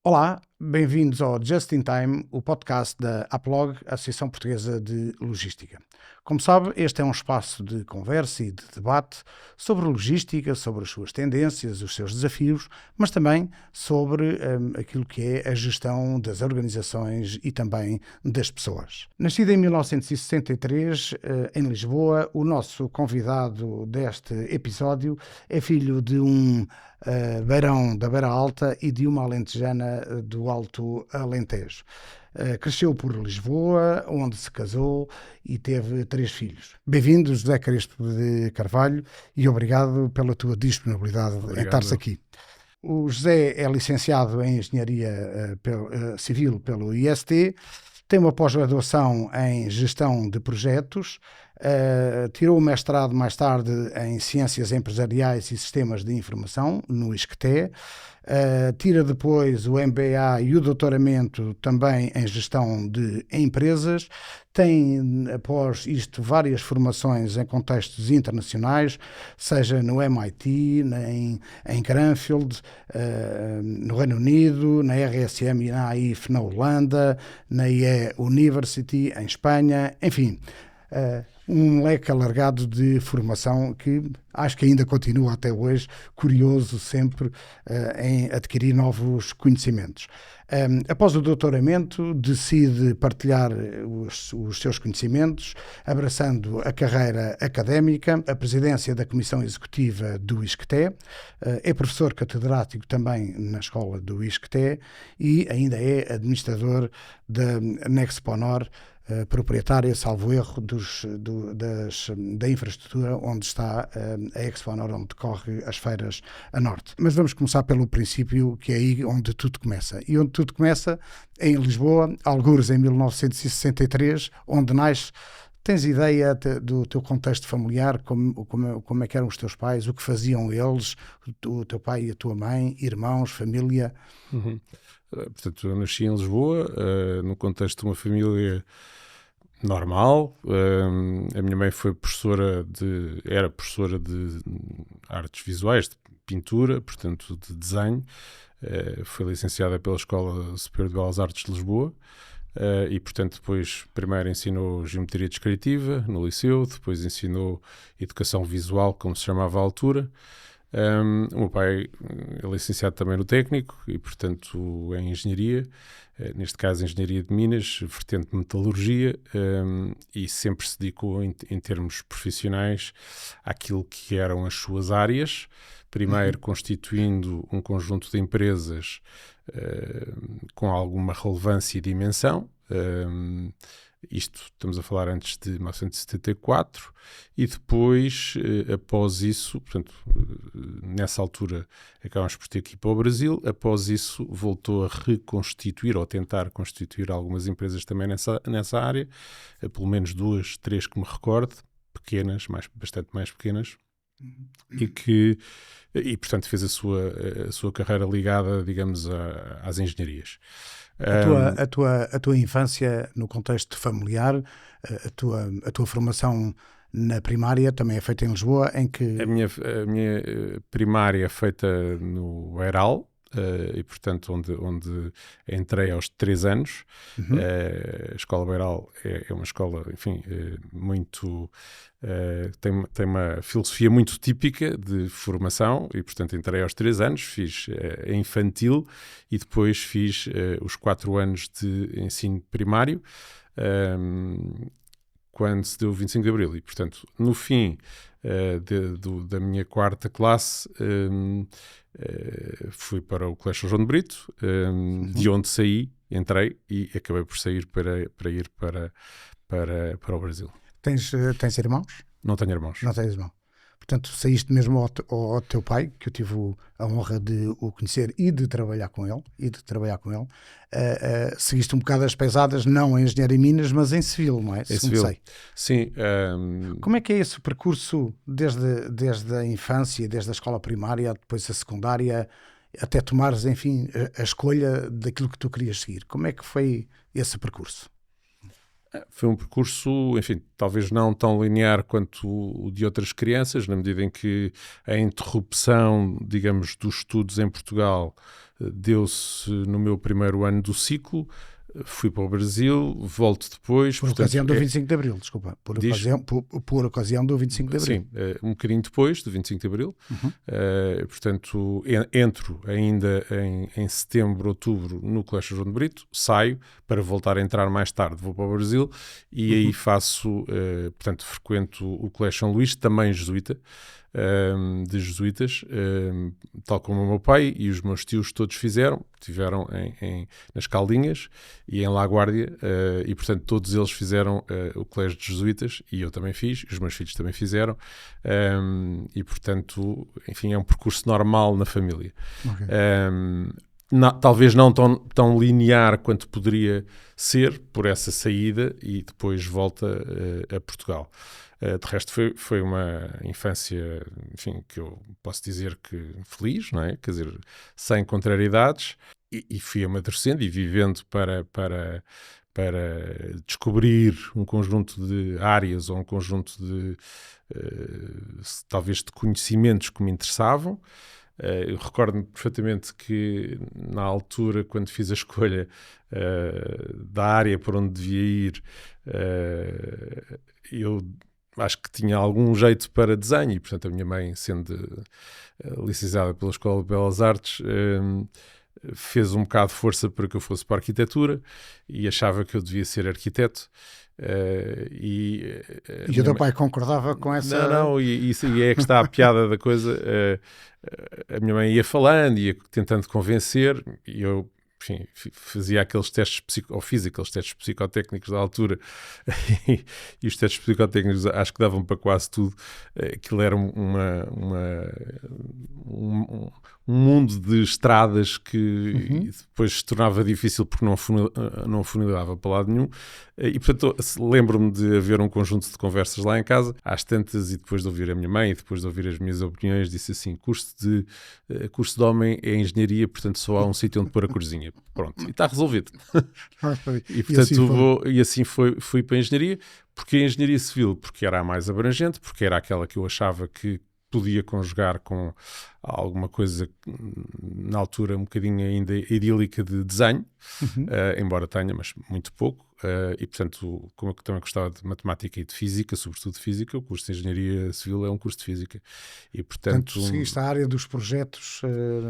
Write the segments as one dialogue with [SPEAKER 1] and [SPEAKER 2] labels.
[SPEAKER 1] Olá, bem-vindos ao Just in Time, o podcast da APLOG, Associação Portuguesa de Logística. Como sabe, este é um espaço de conversa e de debate sobre logística, sobre as suas tendências, os seus desafios, mas também sobre aquilo que é a gestão das organizações e também das pessoas. Nascido em 1963, em Lisboa, o nosso convidado deste episódio é filho de um beirão da Beira Alta e de uma alentejana do Alto Alentejo. Cresceu por Lisboa, onde se casou e teve 3 filhos. Bem-vindo, José Crespo de Carvalho, e obrigado pela tua disponibilidade em estares aqui. O José é licenciado em Engenharia Civil pelo IST, tem uma pós-graduação em Gestão de Projetos, tirou o mestrado mais tarde em Ciências Empresariais e Sistemas de Informação, no ISCTE, tira depois o MBA e o doutoramento também em Gestão de Empresas, tem após isto várias formações em contextos internacionais, seja no MIT, em Cranfield, no Reino Unido, na RSM e na AIF na Holanda, na IE University em Espanha, enfim, um leque alargado de formação que acho que ainda continua até hoje, curioso sempre em adquirir novos conhecimentos. Após o doutoramento, decide partilhar os seus conhecimentos, abraçando a carreira académica, a presidência da Comissão Executiva do ISCTE, é professor catedrático também na escola do ISCTE e ainda é administrador da Nexponor, proprietária, salvo erro, da infraestrutura onde está a Exponor, onde decorre as feiras a norte. Mas vamos começar pelo princípio, que é aí onde tudo começa. E onde tudo começa é em Lisboa, algures em 1963, onde nasce. Tens ideia do teu contexto familiar, como é que eram os teus pais, o que faziam eles, o teu pai e a tua mãe, irmãos, família?
[SPEAKER 2] Uhum. Portanto, eu nasci em Lisboa, no contexto de uma família normal. A minha mãe era professora de artes visuais, de pintura, portanto de desenho. Foi licenciada pela Escola Superior de Belas Artes de Lisboa e, portanto, depois primeiro ensinou geometria descritiva no liceu, depois ensinou educação visual, como se chamava à altura. O meu pai é licenciado também no técnico e, portanto, em engenharia, neste caso engenharia de Minas, vertente de metalurgia, e sempre se dedicou em termos profissionais àquilo que eram as suas áreas, primeiro constituindo um conjunto de empresas com alguma relevância e dimensão. Isto estamos a falar antes de 1974 e depois, após isso, portanto, nessa altura acabámos por ter que ir para o Brasil. Após isso voltou a reconstituir ou tentar constituir algumas empresas também nessa área, pelo menos 2, 3 que me recordo, pequenas, bastante mais pequenas, e portanto fez a sua carreira ligada, digamos, às engenharias.
[SPEAKER 1] A tua infância no contexto familiar, a tua formação na primária também é feita em Lisboa, em que...
[SPEAKER 2] A minha primária é feita no Beiral, e portanto onde entrei aos 3 anos. A Escola Beiral é uma escola, enfim, muito... tem uma filosofia muito típica de formação e, portanto, entrei aos 3 anos, fiz a infantil e depois fiz os 4 anos de ensino primário, quando se deu o 25 de Abril. E, portanto, no fim da minha 4ª classe, fui para o Colégio São João de Brito, de onde entrei e acabei por sair para ir para o Brasil.
[SPEAKER 1] Tens irmãos?
[SPEAKER 2] Não tenho irmãos.
[SPEAKER 1] Não tens irmão. Portanto, saíste mesmo ao teu pai, que eu tive a honra de o conhecer e de trabalhar com ele. Seguiste um bocado as pesadas, não em Engenharia em Minas, mas em Civil, não é?
[SPEAKER 2] Em Civil, sei. Sim.
[SPEAKER 1] Como é que é esse percurso desde a infância, desde a escola primária, depois a secundária, até tomares, enfim, a escolha daquilo que tu querias seguir? Como é que foi esse percurso?
[SPEAKER 2] Foi um percurso, enfim, talvez não tão linear quanto o de outras crianças, na medida em que a interrupção, digamos, dos estudos em Portugal deu-se no meu primeiro ano do ciclo. Fui para o Brasil, volto depois.
[SPEAKER 1] Por ocasião do 25 de Abril, desculpa. Por ocasião do 25 de Abril.
[SPEAKER 2] Sim, um bocadinho depois do 25 de Abril. Portanto, entro ainda em setembro, outubro, no Colégio João de Brito, saio para voltar a entrar mais tarde, vou para o Brasil e aí portanto, frequento o Colégio São Luís, também jesuíta, de jesuítas, tal como o meu pai e os meus tios todos tiveram nas Caldinhas e em Laguardia, e portanto todos eles fizeram o colégio de jesuítas e eu também fiz, os meus filhos também fizeram, e portanto, enfim, é um percurso normal na família.
[SPEAKER 1] Okay.
[SPEAKER 2] Talvez não tão linear quanto poderia ser por essa saída e depois volta a Portugal. De resto foi uma infância, enfim, que eu posso dizer que feliz, não é? Quer dizer, sem contrariedades, e fui amadurecendo e vivendo para descobrir um conjunto de áreas ou um conjunto de talvez de conhecimentos que me interessavam. Eu recordo-me perfeitamente que na altura, quando fiz a escolha da área por onde devia ir, eu acho que tinha algum jeito para desenho e, portanto, a minha mãe, sendo licenciada pela Escola de Belas Artes, fez um bocado de força para que eu fosse para a arquitetura e achava que eu devia ser arquiteto.
[SPEAKER 1] E o teu pai concordava com essa...
[SPEAKER 2] Não, e é que está a piada da coisa. A minha mãe ia falando, ia tentando convencer, e eu, enfim, fazia aqueles testes, ou fiz aqueles testes psicotécnicos da altura, e os testes psicotécnicos acho que davam para quase tudo. Aquilo era um mundo de estradas que depois se tornava difícil porque não funilava para lado nenhum. E, portanto, lembro-me de haver um conjunto de conversas lá em casa, às tantas, e depois de ouvir a minha mãe, e depois de ouvir as minhas opiniões, disse assim: curso de homem é engenharia, portanto só há um sítio onde pôr a corzinha. Pronto, e está resolvido. E, portanto, fui para a engenharia. Porque a engenharia civil? Porque era a mais abrangente, porque era aquela que eu achava que podia conjugar com alguma coisa, na altura, um bocadinho ainda idílica de desenho, embora tenha, mas muito pouco. E, portanto, como eu também gostava de matemática e de física, sobretudo de física, o curso de engenharia civil é um curso de física. E, portanto,
[SPEAKER 1] seguiste a área dos projetos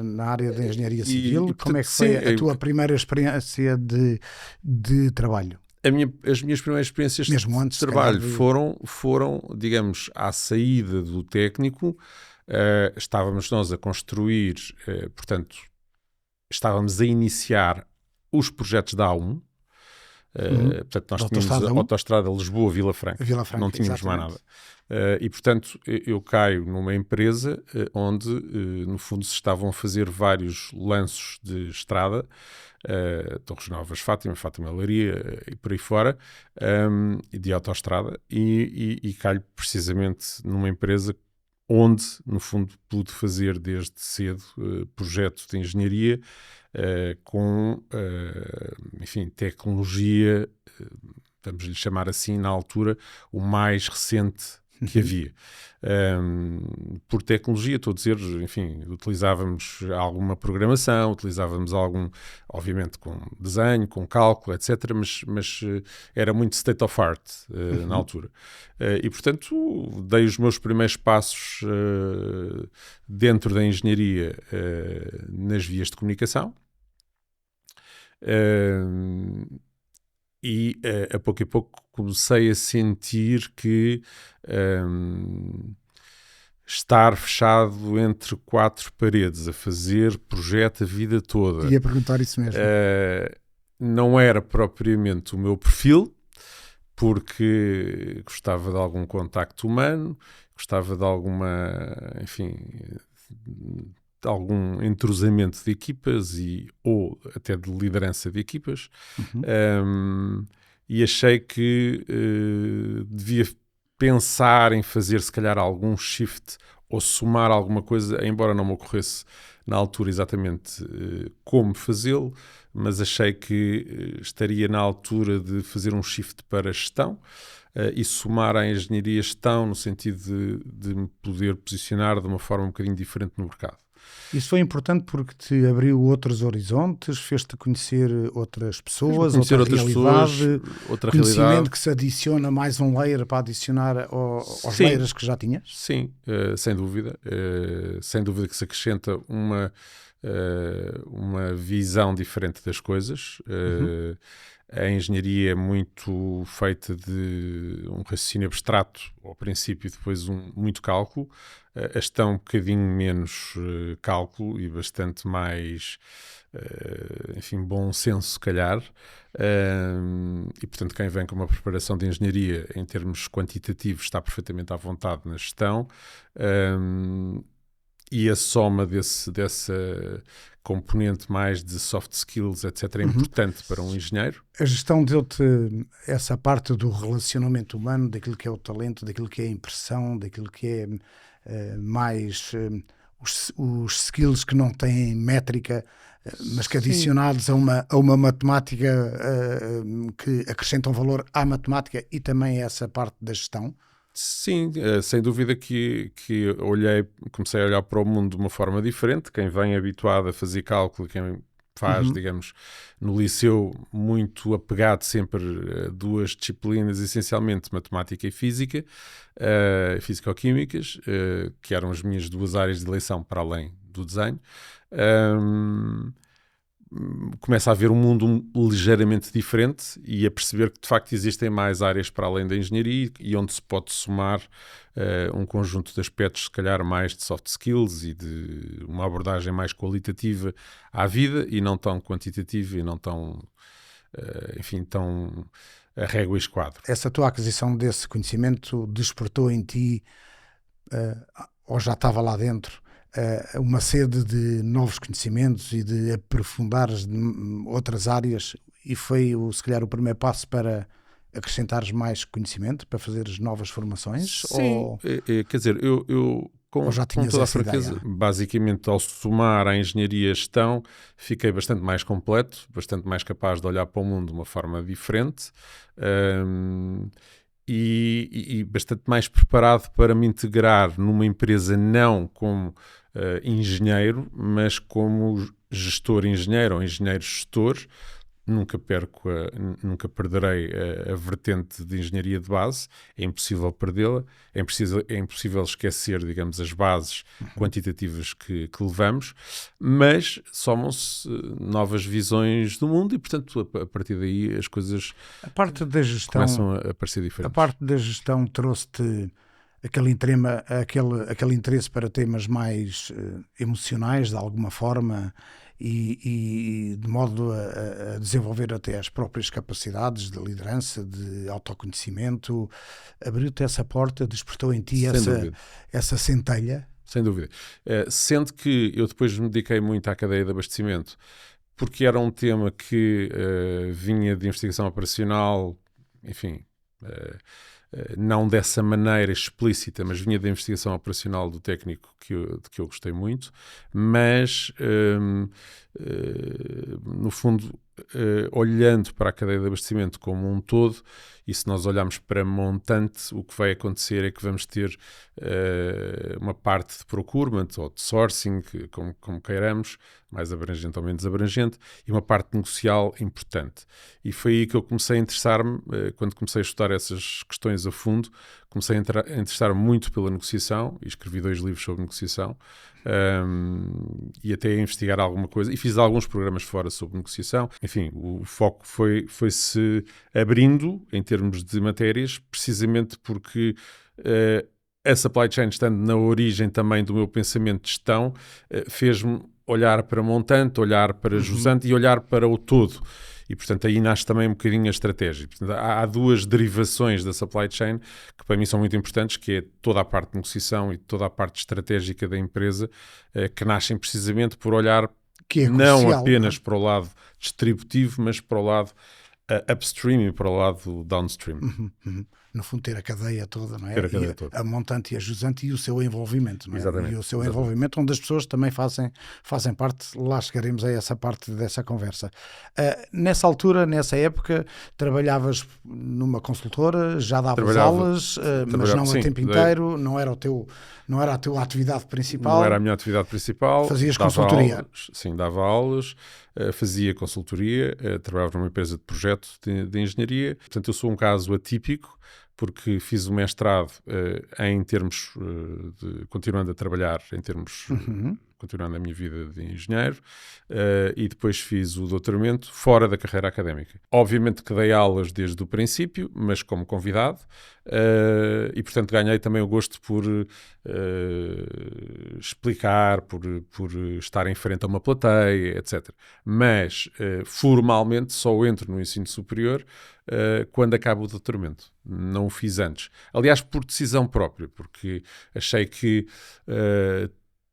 [SPEAKER 1] na área da engenharia civil. Como é que foi a tua primeira experiência de trabalho?
[SPEAKER 2] As minhas primeiras experiências
[SPEAKER 1] mesmo antes
[SPEAKER 2] de trabalho foram, digamos, à saída do técnico. Estávamos nós a construir, portanto, estávamos a iniciar os projetos da A1. Portanto, nós tínhamos a autoestrada Lisboa-Vila Franca, não tínhamos mais nada. E, portanto, eu caio numa empresa onde, no fundo, se estavam a fazer vários lanços de estrada, Torres Novas, Fátima Leiria e por aí fora, de autoestrada, e caio precisamente numa empresa onde, no fundo, pude fazer desde cedo projetos de engenharia com, enfim, tecnologia, vamos lhe chamar assim, na altura, o mais recente que havia. Por tecnologia, estou a dizer, enfim, utilizávamos alguma programação, utilizávamos obviamente com desenho, com cálculo, etc., mas era muito state of art na altura. E, portanto, dei os meus primeiros passos dentro da engenharia nas vias de comunicação. E a pouco comecei a sentir que estar fechado entre quatro paredes a fazer projeto a vida toda,
[SPEAKER 1] ia perguntar isso mesmo,
[SPEAKER 2] não era propriamente o meu perfil, porque gostava de algum contacto humano, gostava de alguma, enfim, de algum entrosamento de equipas ou até de liderança de equipas. E achei que devia pensar em fazer se calhar algum shift ou somar alguma coisa, embora não me ocorresse na altura exatamente como fazê-lo, mas achei que estaria na altura de fazer um shift para gestão e somar à engenharia gestão no sentido de me poder posicionar de uma forma um bocadinho diferente no mercado.
[SPEAKER 1] Isso foi importante porque te abriu outros horizontes, fez-te conhecer outras pessoas,
[SPEAKER 2] conhecer
[SPEAKER 1] outra
[SPEAKER 2] outras
[SPEAKER 1] realidade,
[SPEAKER 2] pessoas, outra
[SPEAKER 1] conhecimento
[SPEAKER 2] realidade.
[SPEAKER 1] que se adiciona mais um layer para adicionar aos layers que já tinhas?
[SPEAKER 2] Sim, sem dúvida. Sem dúvida que se acrescenta uma visão diferente das coisas. A engenharia é muito feita de um raciocínio abstrato ao princípio e depois muito cálculo. A gestão um bocadinho menos cálculo e bastante mais, enfim, bom senso, se calhar. E, portanto, quem vem com uma preparação de engenharia em termos quantitativos está perfeitamente à vontade na gestão. E a soma dessa componente mais de soft skills, etc., é importante para um engenheiro.
[SPEAKER 1] A gestão deu-te essa parte do relacionamento humano, daquilo que é o talento, daquilo que é a impressão, daquilo que é mais os skills que não têm métrica, mas que adicionados a uma matemática que acrescentam valor à matemática e também a essa parte da gestão.
[SPEAKER 2] Sim, sem dúvida que comecei a olhar para o mundo de uma forma diferente. Quem vem habituado a fazer cálculo, quem faz, digamos, no liceu, muito apegado sempre a duas disciplinas, essencialmente matemática e física, físico-químicas, que eram as minhas duas áreas de eleição para além do desenho. Começa a ver um mundo ligeiramente diferente e a perceber que de facto existem mais áreas para além da engenharia e onde se pode somar um conjunto de aspectos, se calhar mais de soft skills e de uma abordagem mais qualitativa à vida e não tão quantitativa e não tão, enfim, tão a régua e esquadro.
[SPEAKER 1] Essa tua aquisição desse conhecimento despertou em ti, ou já estava lá dentro, uma sede de novos conhecimentos e de aprofundares outras áreas, e foi, se calhar, o primeiro passo para acrescentares mais conhecimento, para fazeres novas formações?
[SPEAKER 2] Sim, quer dizer, eu com toda a franqueza,
[SPEAKER 1] ideia?
[SPEAKER 2] Basicamente, ao somar à engenharia e a gestão, fiquei bastante mais completo, bastante mais capaz de olhar para o mundo de uma forma diferente. E bastante mais preparado para me integrar numa empresa não como engenheiro, mas como gestor-engenheiro ou engenheiro-gestor. Nunca perderei a vertente de engenharia de base, é impossível perdê-la, é impossível esquecer, digamos, as bases quantitativas que levamos, mas somam-se novas visões do mundo e, portanto, a partir daí as coisas começam a parecer diferentes.
[SPEAKER 1] A parte da gestão trouxe-te aquele interesse para temas mais emocionais, de alguma forma, e de modo a desenvolver até as próprias capacidades de liderança, de autoconhecimento. Abriu-te essa porta, despertou em ti essa centelha?
[SPEAKER 2] Sem dúvida. Sendo que eu depois me dediquei muito à cadeia de abastecimento, porque era um tema que vinha de investigação operacional, enfim, não dessa maneira explícita, mas vinha da investigação operacional do técnico de que eu gostei muito, mas no fundo, olhando para a cadeia de abastecimento como um todo, e se nós olharmos para montante, o que vai acontecer é que vamos ter uma parte de procurement ou de sourcing, como queiramos, mais abrangente ou menos abrangente, e uma parte negocial importante. E foi aí que eu comecei a interessar-me, quando comecei a estudar essas questões a fundo, comecei a interessar muito pela negociação, e escrevi 2 livros sobre negociação, e até a investigar alguma coisa, e fiz alguns programas fora sobre negociação. Enfim, o foco foi-se abrindo em termos de matérias, precisamente porque a supply chain, estando na origem também do meu pensamento de gestão, fez-me olhar para montante, olhar para jusante e olhar para o todo. E, portanto, aí nasce também um bocadinho a estratégia. Portanto, há 2 derivações da supply chain que para mim são muito importantes, que é toda a parte de negociação e toda a parte estratégica da empresa, que nascem precisamente por olhar não
[SPEAKER 1] crucial,
[SPEAKER 2] apenas para o lado distributivo, mas para o lado upstream e para o lado downstream.
[SPEAKER 1] no fundo, ter a cadeia toda, não é?
[SPEAKER 2] Ter a cadeia toda.
[SPEAKER 1] A montante e a jusante e o seu envolvimento, não é?
[SPEAKER 2] Exatamente.
[SPEAKER 1] E o seu envolvimento, onde as pessoas também fazem parte, lá chegaremos a essa parte dessa conversa. Nessa altura, nessa época, trabalhavas numa consultora, já davas aulas, mas não a tempo inteiro, não era a tua atividade principal.
[SPEAKER 2] Não era a minha atividade principal.
[SPEAKER 1] Fazias consultoria?
[SPEAKER 2] Sim, dava aulas, fazia consultoria, trabalhava numa empresa de projeto de engenharia. Portanto, eu sou um caso atípico, porque fiz o mestrado em termos continuando a trabalhar, em termos... continuando a minha vida de engenheiro, e depois fiz o doutoramento fora da carreira académica. Obviamente que dei aulas desde o princípio, mas como convidado, e portanto ganhei também o gosto por explicar, por estar em frente a uma plateia, etc. Mas formalmente só entro no ensino superior quando acabo o doutoramento. Não o fiz antes. Aliás, por decisão própria, porque achei que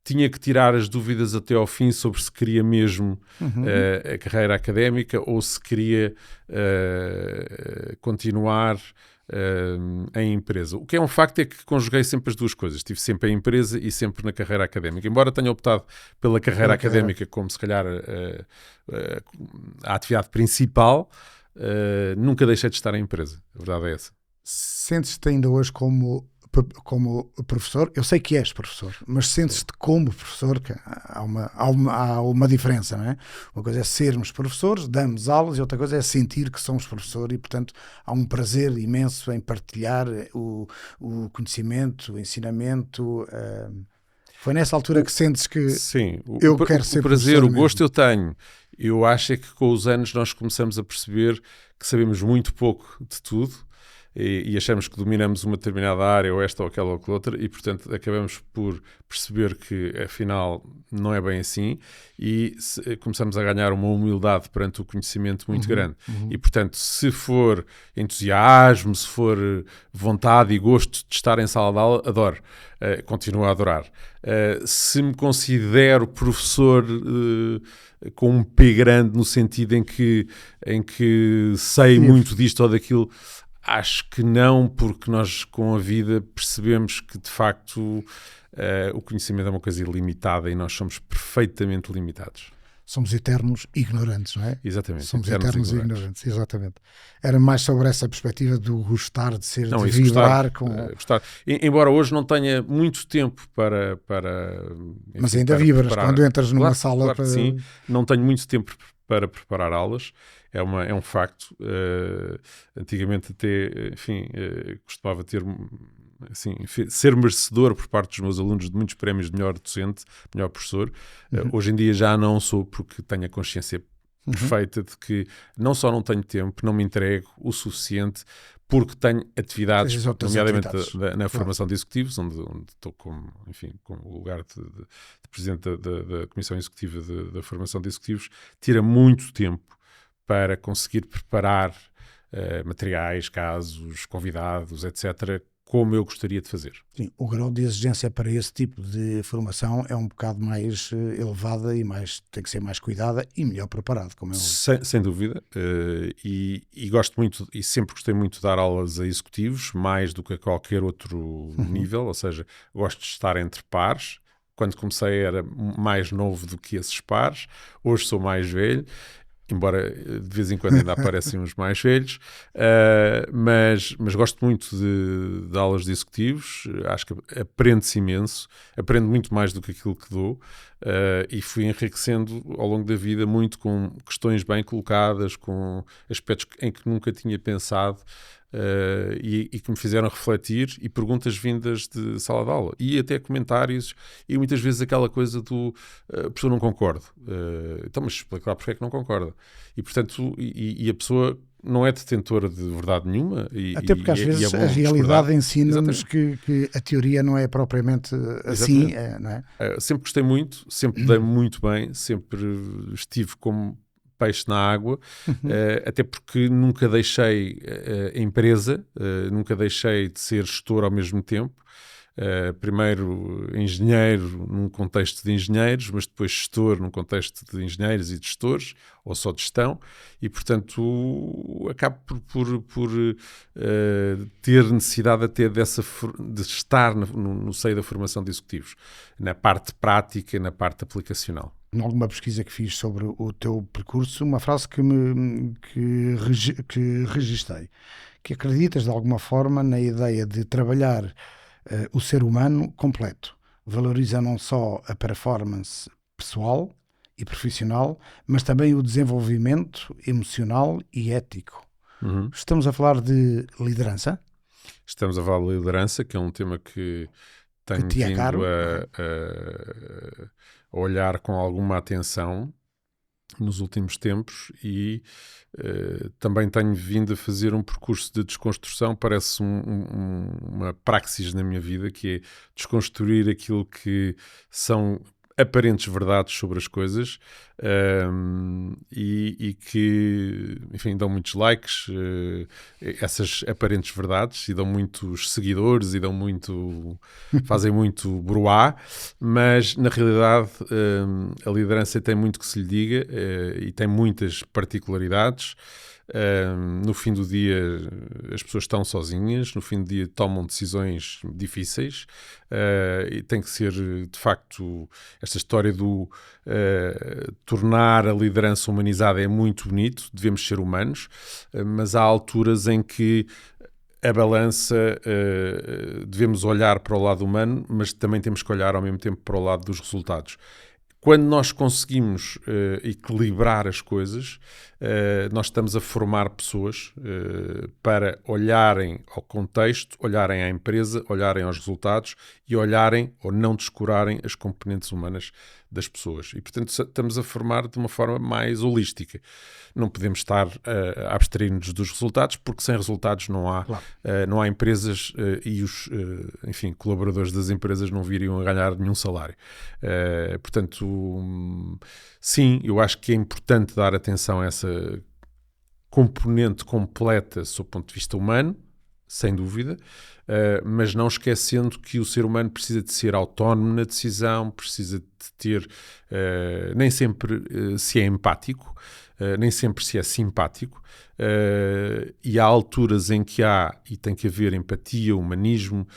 [SPEAKER 2] tinha que tirar as dúvidas até ao fim sobre se queria mesmo a carreira académica ou se queria continuar em empresa. O que é um facto é que conjuguei sempre as duas coisas. Estive sempre em empresa e sempre na carreira académica. Embora tenha optado pela carreira académica como, se calhar, a atividade principal, nunca deixei de estar em empresa. A verdade é essa.
[SPEAKER 1] Sentes-te ainda hoje como professor? Eu sei que és professor, mas sentes-te como professor? Que há uma diferença, não é? Uma coisa é sermos professores, damos aulas, e outra coisa é sentir que somos professor, e portanto há um prazer imenso em partilhar o conhecimento, o ensinamento. Foi nessa altura que sentes que
[SPEAKER 2] sim,
[SPEAKER 1] eu quero ser
[SPEAKER 2] o prazer,
[SPEAKER 1] professor
[SPEAKER 2] o gosto
[SPEAKER 1] mesmo.
[SPEAKER 2] eu tenho. Eu acho é que com os anos nós começamos a perceber que sabemos muito pouco de tudo, e achamos que dominamos uma determinada área, ou esta ou aquela ou aquela outra, e portanto acabamos por perceber que afinal não é bem assim, e começamos a ganhar uma humildade perante o conhecimento muito grande. E portanto, se for entusiasmo, se for vontade e gosto de estar em sala de aula, adoro, continuo a adorar. Se me considero professor com um P grande, no sentido em que sei muito disto ou daquilo, acho que não, porque nós com a vida percebemos que de facto o conhecimento é uma coisa ilimitada e nós somos perfeitamente limitados.
[SPEAKER 1] Somos eternos ignorantes, não é?
[SPEAKER 2] Exatamente.
[SPEAKER 1] Somos eternos ignorantes, exatamente. Era mais sobre essa perspectiva do gostar de ser,
[SPEAKER 2] não,
[SPEAKER 1] de vibrar
[SPEAKER 2] gostar. Embora hoje não tenha muito tempo para enfim,
[SPEAKER 1] mas ainda
[SPEAKER 2] para
[SPEAKER 1] vibras
[SPEAKER 2] preparar.
[SPEAKER 1] quando entras numa
[SPEAKER 2] claro,
[SPEAKER 1] sala.
[SPEAKER 2] Claro que sim, não tenho muito tempo para preparar aulas. É um facto. Antigamente até, enfim, costumava ter, assim, ser merecedor por parte dos meus alunos de muitos prémios de melhor docente, melhor professor. Hoje em dia já não sou, porque tenho a consciência perfeita de que não só não tenho tempo, não me entrego o suficiente, porque tenho atividades, nomeadamente na formação de executivos, onde estou como o lugar de presidente da Comissão Executiva da Formação de Executivos, tira muito tempo para conseguir preparar materiais, casos, convidados, etc., como eu gostaria de fazer.
[SPEAKER 1] Sim, o grau de exigência para esse tipo de formação é um bocado mais elevada e tem que ser mais cuidada e melhor preparado, como é óbvio.
[SPEAKER 2] Sem dúvida, e gosto muito, e sempre gostei muito de dar aulas a executivos, mais do que a qualquer outro nível, ou seja, gosto de estar entre pares. Quando comecei era mais novo do que esses pares, hoje sou mais velho, embora de vez em quando ainda aparecem uns mais velhos, mas gosto muito de aulas de executivos, acho que aprende-se imenso, aprendo muito mais do que aquilo que dou, e fui enriquecendo ao longo da vida muito com questões bem colocadas, com aspectos em que nunca tinha pensado, e que me fizeram refletir, e perguntas vindas de sala de aula, e até comentários, e muitas vezes aquela coisa do professor, não concordo. Então, mas explica lá porque é que não concorda. E portanto, a pessoa não é detentora de verdade nenhuma.
[SPEAKER 1] Até porque às vezes a realidade ensina-nos que a teoria não é propriamente assim, não é?
[SPEAKER 2] Sempre gostei muito, sempre dei muito bem, sempre estive como peixe na água, até porque nunca deixei a empresa, nunca deixei de ser gestor ao mesmo tempo, primeiro engenheiro num contexto de engenheiros, mas depois gestor num contexto de engenheiros e de gestores, ou só de gestão, e portanto acabo por ter necessidade até de estar no seio da formação de executivos, na parte prática e na parte aplicacional.
[SPEAKER 1] Em alguma pesquisa que fiz sobre o teu percurso, uma frase que registrei, que acreditas de alguma forma na ideia de trabalhar o ser humano completo. Valoriza não só a performance pessoal e profissional, mas também o desenvolvimento emocional e ético.
[SPEAKER 2] Uhum.
[SPEAKER 1] Estamos a falar de liderança?
[SPEAKER 2] Estamos a falar de liderança, que é um tema que tenho vindo a olhar com alguma atenção nos últimos tempos e também tenho vindo a fazer um percurso de desconstrução. Parece uma praxis na minha vida, que é desconstruir aquilo que são aparentes verdades sobre as coisas e que, enfim, dão muitos likes, essas aparentes verdades, e dão muitos seguidores e fazem muito bruá, mas na realidade a liderança tem muito que se lhe diga e tem muitas particularidades. No fim do dia as pessoas estão sozinhas, no fim do dia tomam decisões difíceis e tem que ser, de facto, esta história do tornar a liderança humanizada é muito bonito, devemos ser humanos, mas há alturas em que a balança, devemos olhar para o lado humano, mas também temos que olhar ao mesmo tempo para o lado dos resultados. Quando nós conseguimos equilibrar as coisas, nós estamos a formar pessoas para olharem ao contexto, olharem à empresa, olharem aos resultados e olharem ou não descurarem as componentes humanas das pessoas. E, portanto, estamos a formar de uma forma mais holística. Não podemos estar a abstrair-nos dos resultados, porque sem resultados não há,
[SPEAKER 1] claro.
[SPEAKER 2] Não há empresas e os enfim, colaboradores das empresas não viriam a ganhar nenhum salário. Portanto, sim, eu acho que é importante dar atenção a essa componente completa sob o ponto de vista humano, sem dúvida, mas não esquecendo que o ser humano precisa de ser autónomo na decisão, precisa de ter, nem sempre se é empático, nem sempre se é simpático, e há alturas em que há e tem que haver empatia, humanismo,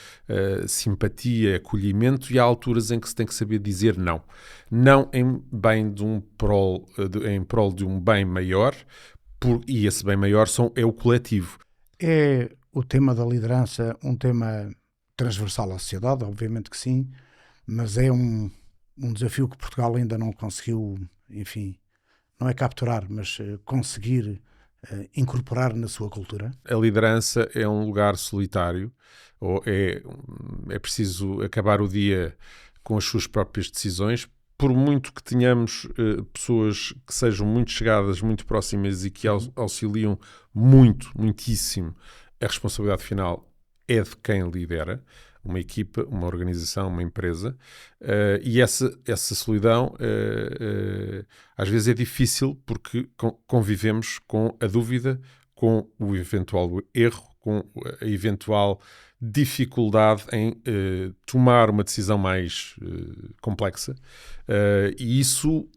[SPEAKER 2] simpatia, acolhimento, e há alturas em que se tem que saber dizer não. Não em prol de um bem maior, e esse bem maior é o coletivo.
[SPEAKER 1] É o tema da liderança um tema transversal à sociedade? Obviamente que sim, mas é um desafio que Portugal ainda não conseguiu, enfim, não é capturar, mas conseguir incorporar na sua cultura?
[SPEAKER 2] A liderança é um lugar solitário, ou é preciso acabar o dia com as suas próprias decisões, por muito que tenhamos pessoas que sejam muito chegadas, muito próximas e que auxiliam muitíssimo. A responsabilidade final é de quem lidera, uma equipa, uma organização, uma empresa, e essa solidão às vezes é difícil porque convivemos com a dúvida, com o eventual erro, com a eventual dificuldade em tomar uma decisão mais complexa, e isso,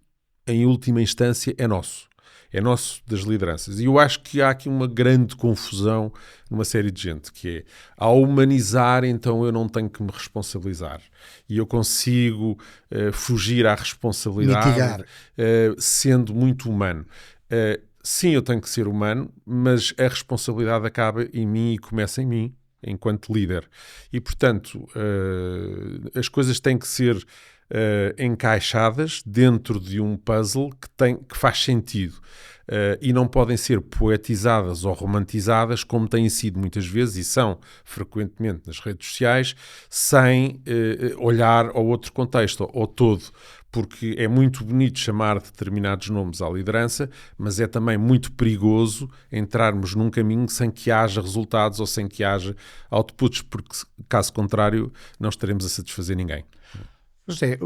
[SPEAKER 2] em última instância, é nosso. É nosso das lideranças. E eu acho que há aqui uma grande confusão numa série de gente, que é, ao humanizar, então eu não tenho que me responsabilizar. E eu consigo fugir à responsabilidade sendo muito humano. Sim, eu tenho que ser humano, mas a responsabilidade acaba em mim e começa em mim, enquanto líder. E, portanto, as coisas têm que ser encaixadas dentro de um puzzle que faz sentido, e não podem ser poetizadas ou romantizadas como têm sido muitas vezes e são frequentemente nas redes sociais, sem olhar ao outro contexto, ao todo, porque é muito bonito chamar determinados nomes à liderança, mas é também muito perigoso entrarmos num caminho sem que haja resultados ou sem que haja outputs, porque caso contrário não estaremos a satisfazer ninguém.
[SPEAKER 1] José,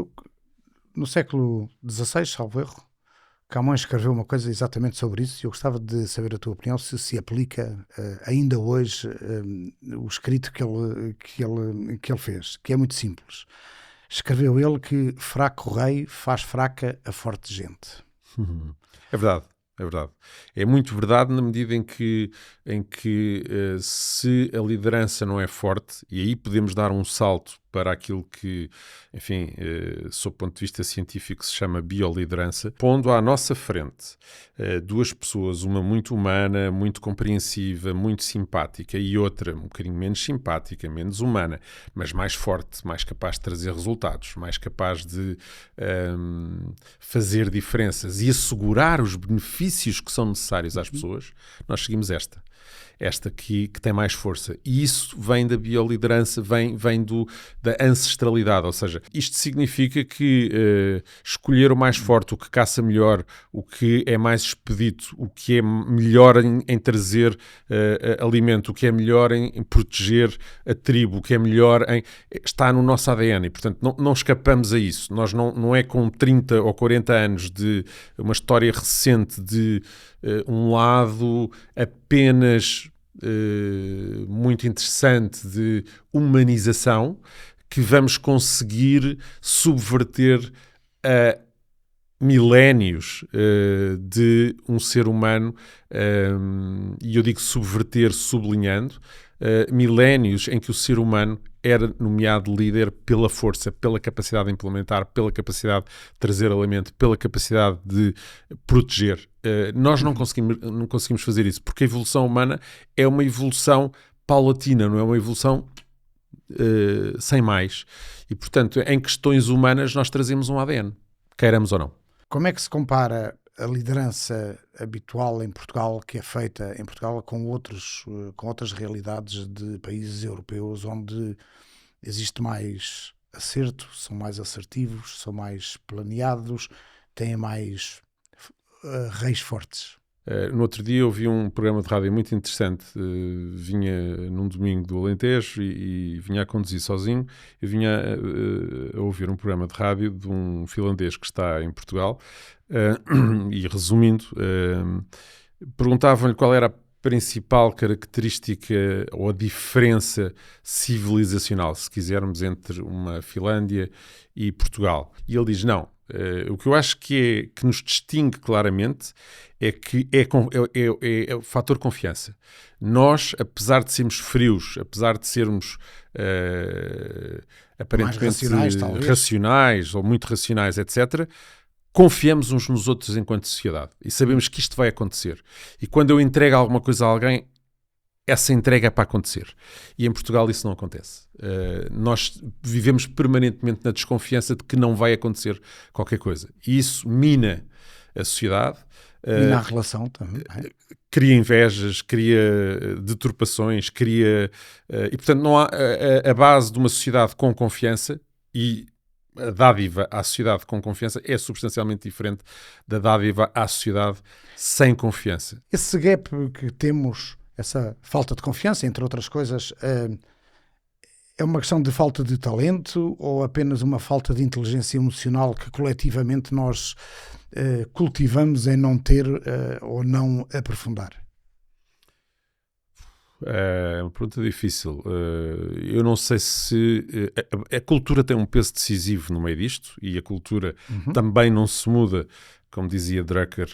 [SPEAKER 1] no século XVI, salvo erro, Camões escreveu uma coisa exatamente sobre isso e eu gostava de saber a tua opinião se aplica ainda hoje o escrito que ele fez, que é muito simples. Escreveu ele que fraco rei faz fraca a forte gente.
[SPEAKER 2] É verdade. É verdade. É muito verdade na medida em que se a liderança não é forte, e aí podemos dar um salto para aquilo que, enfim, sob o ponto de vista científico se chama bioliderança, pondo à nossa frente duas pessoas, uma muito humana, muito compreensiva, muito simpática e outra um bocadinho menos simpática, menos humana, mas mais forte, mais capaz de trazer resultados, mais capaz de fazer diferenças e assegurar os benefícios que são necessários às pessoas, nós seguimos esta que tem mais força. E isso vem da bioliderança, vem da ancestralidade. Ou seja, isto significa que escolher o mais forte, o que caça melhor, o que é mais expedito, o que é melhor em trazer alimento, o que é melhor em proteger a tribo, o que é melhor está no nosso ADN e, portanto, não escapamos a isso. Nós não é com 30 ou 40 anos de uma história recente de um lado apenas muito interessante de humanização que vamos conseguir subverter a milénios de um ser humano, e eu digo subverter sublinhando, milénios em que o ser humano era nomeado líder pela força, pela capacidade de implementar, pela capacidade de trazer alimento, pela capacidade de proteger. Nós não conseguimos fazer isso, porque a evolução humana é uma evolução paulatina, não é uma evolução sem mais. E, portanto, em questões humanas nós trazemos um ADN, queiramos ou não.
[SPEAKER 1] Como é que se compara a liderança habitual em Portugal, que é feita em Portugal, com outras realidades de países europeus onde existe mais acerto, são mais assertivos, são mais planeados, têm mais reis fortes?
[SPEAKER 2] No outro dia eu vi um programa de rádio muito interessante, vinha num domingo do Alentejo e vinha a conduzir sozinho, eu vinha a ouvir um programa de rádio de um finlandês que está em Portugal e resumindo, perguntavam-lhe qual era a principal característica ou a diferença civilizacional, se quisermos, entre uma Finlândia e Portugal. E ele diz, não, o que eu acho que nos distingue claramente é que é o fator confiança. Nós, apesar de sermos frios, apesar de sermos aparentemente racionais ou muito racionais, etc., confiamos uns nos outros enquanto sociedade e sabemos que isto vai acontecer. E quando eu entrego alguma coisa a alguém, essa entrega é para acontecer. E em Portugal isso não acontece. Nós vivemos permanentemente na desconfiança de que não vai acontecer qualquer coisa. E isso mina a sociedade.
[SPEAKER 1] Mina a relação também.
[SPEAKER 2] Cria invejas, cria deturpações, e portanto não há a base de uma sociedade com confiança, e a dádiva à sociedade com confiança é substancialmente diferente da dádiva à sociedade sem confiança.
[SPEAKER 1] Esse gap que temos, essa falta de confiança, entre outras coisas, é uma questão de falta de talento ou apenas uma falta de inteligência emocional que coletivamente nós cultivamos em não ter ou não aprofundar?
[SPEAKER 2] É uma pergunta difícil. Eu não sei se... A cultura tem um peso decisivo no meio disto e a cultura também não se muda. Como dizia Drucker,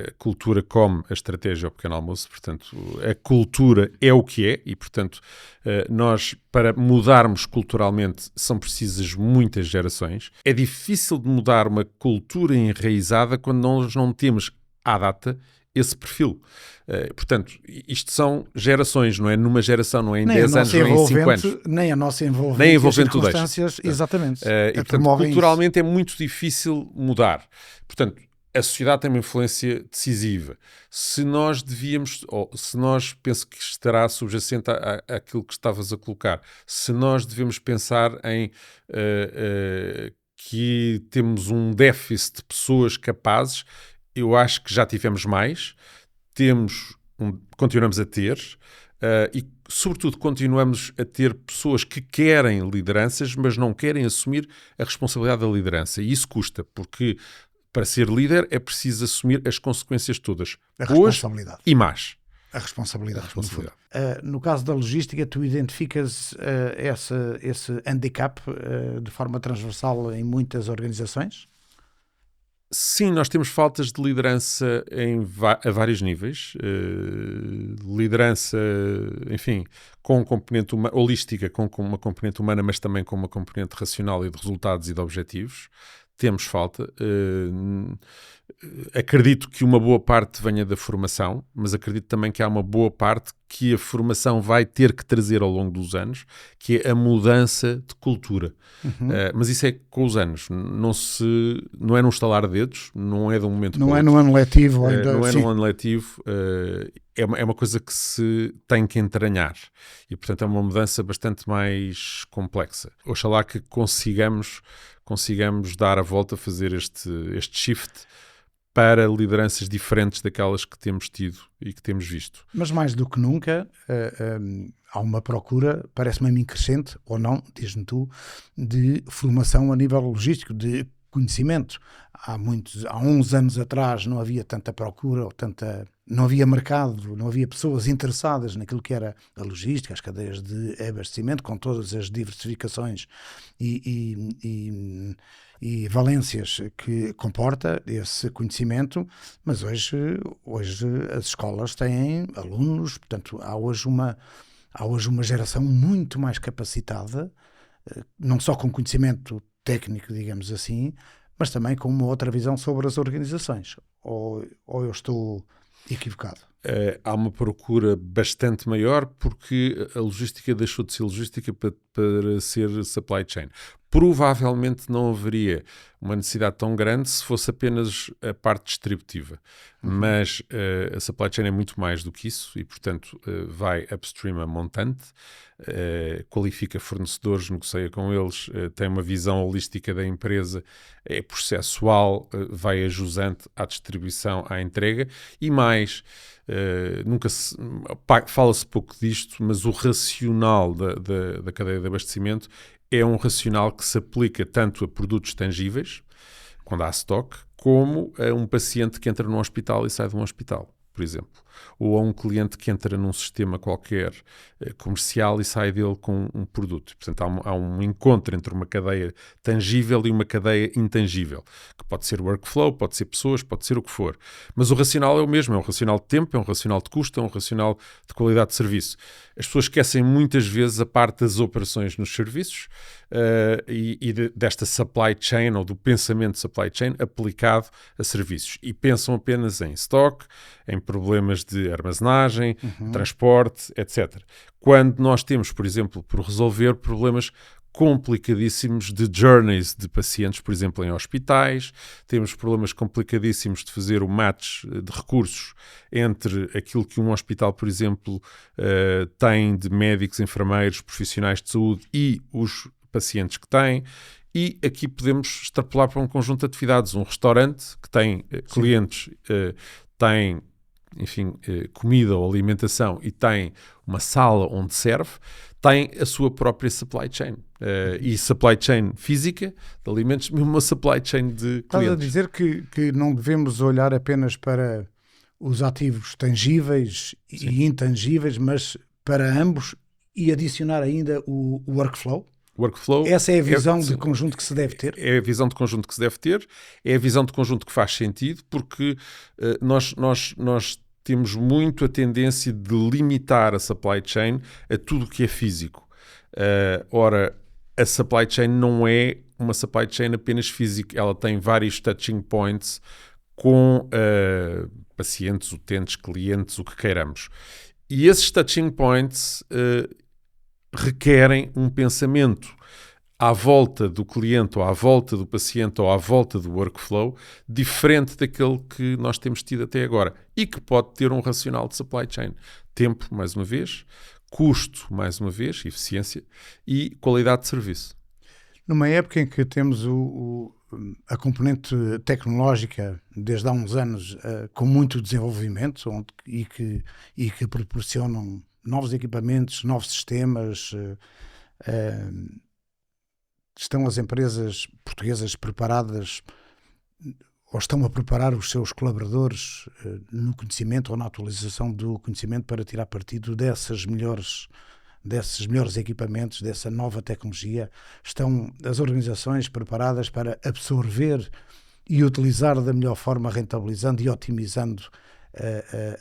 [SPEAKER 2] a cultura come a estratégia ao pequeno almoço. Portanto, a cultura é o que é e, portanto, nós, para mudarmos culturalmente, são precisas muitas gerações. É difícil de mudar uma cultura enraizada quando nós não temos, à data, esse perfil. Portanto, isto são gerações, não é numa geração, não é em 10 anos, não é em 5 anos.
[SPEAKER 1] Nem a nossa envolvente circunstâncias, exatamente.
[SPEAKER 2] E, portanto, culturalmente é muito difícil mudar. Portanto, a sociedade tem uma influência decisiva. Se nós devíamos, ou se nós, penso que estará subjacente àquilo que estavas a colocar, se nós devemos pensar em que temos um déficit de pessoas capazes, eu acho que já tivemos mais, continuamos a ter, e, sobretudo, continuamos a ter pessoas que querem lideranças, mas não querem assumir a responsabilidade da liderança. E isso custa, porque Para ser líder é preciso assumir as consequências todas.
[SPEAKER 1] A responsabilidade.
[SPEAKER 2] E mais.
[SPEAKER 1] A responsabilidade. No caso da logística, tu identificas esse handicap de forma transversal em muitas organizações?
[SPEAKER 2] Sim, nós temos faltas de liderança a vários níveis. Liderança, enfim, com componente holística, com uma componente humana, mas também com uma componente racional e de resultados e de objetivos. Temos falta. Acredito que uma boa parte venha da formação, mas acredito também que há uma boa parte que a formação vai ter que trazer ao longo dos anos, que é a mudança de cultura. Mas isso é com os anos. Não é num estalar de dedos, não é de um momento para o outro.
[SPEAKER 1] Não é no ano letivo ainda.
[SPEAKER 2] Não é no ano letivo. É uma coisa que se tem que entranhar. E, portanto, é uma mudança bastante mais complexa. Oxalá que consigamos dar a volta, fazer este shift para lideranças diferentes daquelas que temos tido e que temos visto.
[SPEAKER 1] Mas mais do que nunca, há uma procura, parece-me a mim crescente, ou não, diz-me tu, de formação a nível logístico, de conhecimento. Há uns anos atrás não havia tanta procura, não havia mercado, não havia pessoas interessadas naquilo que era a logística, as cadeias de abastecimento, com todas as diversificações e valências que comporta esse conhecimento, mas hoje as escolas têm alunos, portanto há hoje uma geração muito mais capacitada, não só com conhecimento técnico, digamos assim, mas também com uma outra visão sobre as organizações. Ou eu estou equivocado?
[SPEAKER 2] Há uma procura bastante maior porque a logística deixou de ser logística para ser supply chain. Provavelmente não haveria uma necessidade tão grande se fosse apenas a parte distributiva. Mas a supply chain é muito mais do que isso e, portanto, vai upstream a montante, qualifica fornecedores, negocia com eles, tem uma visão holística da empresa, é processual, vai ajusante à distribuição, à entrega e mais... fala-se pouco disto, mas o racional da cadeia de abastecimento é um racional que se aplica tanto a produtos tangíveis, quando há stock, como a um paciente que entra num hospital e sai de um hospital, por exemplo. Ou a um cliente que entra num sistema qualquer comercial e sai dele com um produto. Portanto, há um encontro entre uma cadeia tangível e uma cadeia intangível, que pode ser workflow, pode ser pessoas, pode ser o que for. Mas o racional é o mesmo, é um racional de tempo, é um racional de custo, é um racional de qualidade de serviço. As pessoas esquecem muitas vezes a parte das operações nos serviços desta supply chain ou do pensamento de supply chain aplicado a serviços. E pensam apenas em stock, em problemas de armazenagem, transporte, etc. Quando nós temos, por exemplo, por resolver problemas complicadíssimos de journeys de pacientes, por exemplo, em hospitais, temos problemas complicadíssimos de fazer o match de recursos entre aquilo que um hospital, por exemplo, tem de médicos, enfermeiros, profissionais de saúde e os pacientes que têm. E aqui podemos extrapolar para um conjunto de atividades. Um restaurante que tem clientes, tem, enfim, comida ou alimentação e tem uma sala onde serve, tem a sua própria supply chain. E supply chain física de alimentos, mesmo uma supply chain de clientes.
[SPEAKER 1] Estás a dizer que não devemos olhar apenas para os ativos tangíveis e intangíveis, mas para ambos e adicionar ainda o workflow? Essa é a visão de conjunto que se deve ter?
[SPEAKER 2] É a visão de conjunto que se deve ter, é a visão de conjunto que faz sentido, porque nós temos muito a tendência de limitar a supply chain a tudo o que é físico. Ora, a supply chain não é uma supply chain apenas física, ela tem vários touching points com pacientes, utentes, clientes, o que queiramos. E esses touching points requerem um pensamento à volta do cliente ou à volta do paciente ou à volta do workflow diferente daquele que nós temos tido até agora e que pode ter um racional de supply chain. Tempo, mais uma vez, custo, mais uma vez, eficiência e qualidade de serviço.
[SPEAKER 1] Numa época em que temos a componente tecnológica desde há uns anos com muito desenvolvimento e que proporcionam novos equipamentos, novos sistemas, estão as empresas portuguesas preparadas ou estão a preparar os seus colaboradores no conhecimento ou na atualização do conhecimento para tirar partido desses melhores equipamentos, dessa nova tecnologia? Estão as organizações preparadas para absorver e utilizar da melhor forma, rentabilizando e otimizando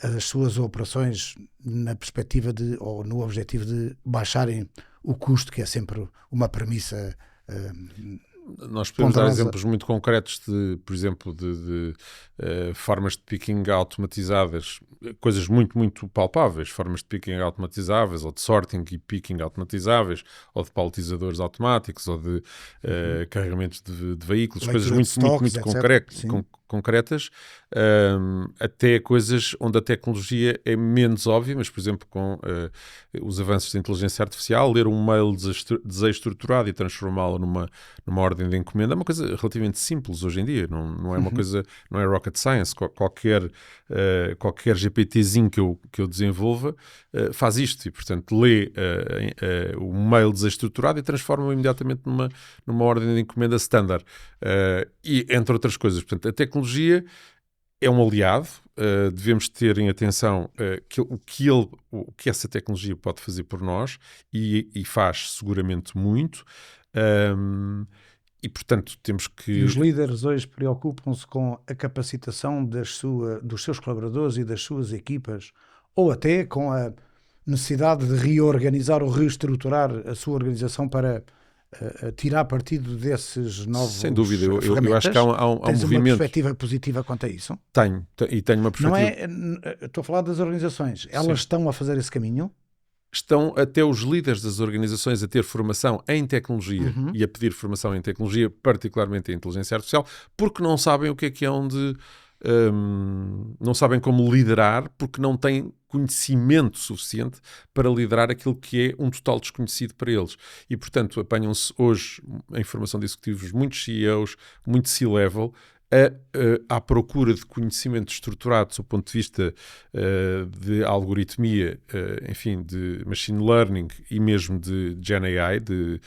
[SPEAKER 1] as suas operações na perspectiva ou no objetivo de baixarem o custo, que é sempre uma premissa
[SPEAKER 2] nós podemos dar exemplos muito concretos por exemplo, de formas de picking automatizadas, coisas muito, muito palpáveis, formas de picking automatizáveis, ou de sorting e picking automatizáveis, ou de paletizadores automáticos, ou de carregamentos de veículos, coisas muito, stocks, muito concretas, até coisas onde a tecnologia é menos óbvia, mas, por exemplo, com os avanços da inteligência artificial, ler um mail desestruturado e transformá-lo numa ordem de encomenda é uma coisa relativamente simples hoje em dia, não é uma coisa, não é rocket science. Qualquer GPTzinho que eu desenvolva faz isto e, portanto, lê o mail desestruturado e transforma-o imediatamente numa ordem de encomenda standard. E, entre outras coisas, portanto, a tecnologia é um aliado, devemos ter em atenção o que essa tecnologia pode fazer por nós e faz seguramente muito. E, portanto, temos que...
[SPEAKER 1] E os líderes hoje preocupam-se com a capacitação dos seus colaboradores e das suas equipas, ou até com a necessidade de reorganizar ou reestruturar a sua organização para tirar partido desses novos...
[SPEAKER 2] Sem dúvida, eu acho que há um
[SPEAKER 1] Tens
[SPEAKER 2] movimento...
[SPEAKER 1] uma perspectiva positiva quanto a isso?
[SPEAKER 2] Tenho uma perspectiva...
[SPEAKER 1] Estou a falar das organizações. Elas estão a fazer esse caminho?
[SPEAKER 2] Estão até os líderes das organizações a ter formação em tecnologia e a pedir formação em tecnologia, particularmente em inteligência artificial, porque não sabem o que é onde... não sabem como liderar, porque não têm conhecimento suficiente para liderar aquilo que é um total desconhecido para eles. E, portanto, apanham-se hoje, em formação de executivos, muitos CEOs, muito C-level, à procura de conhecimento estruturado do ponto de vista de algoritmia, enfim, de machine learning e mesmo de Gen AI, de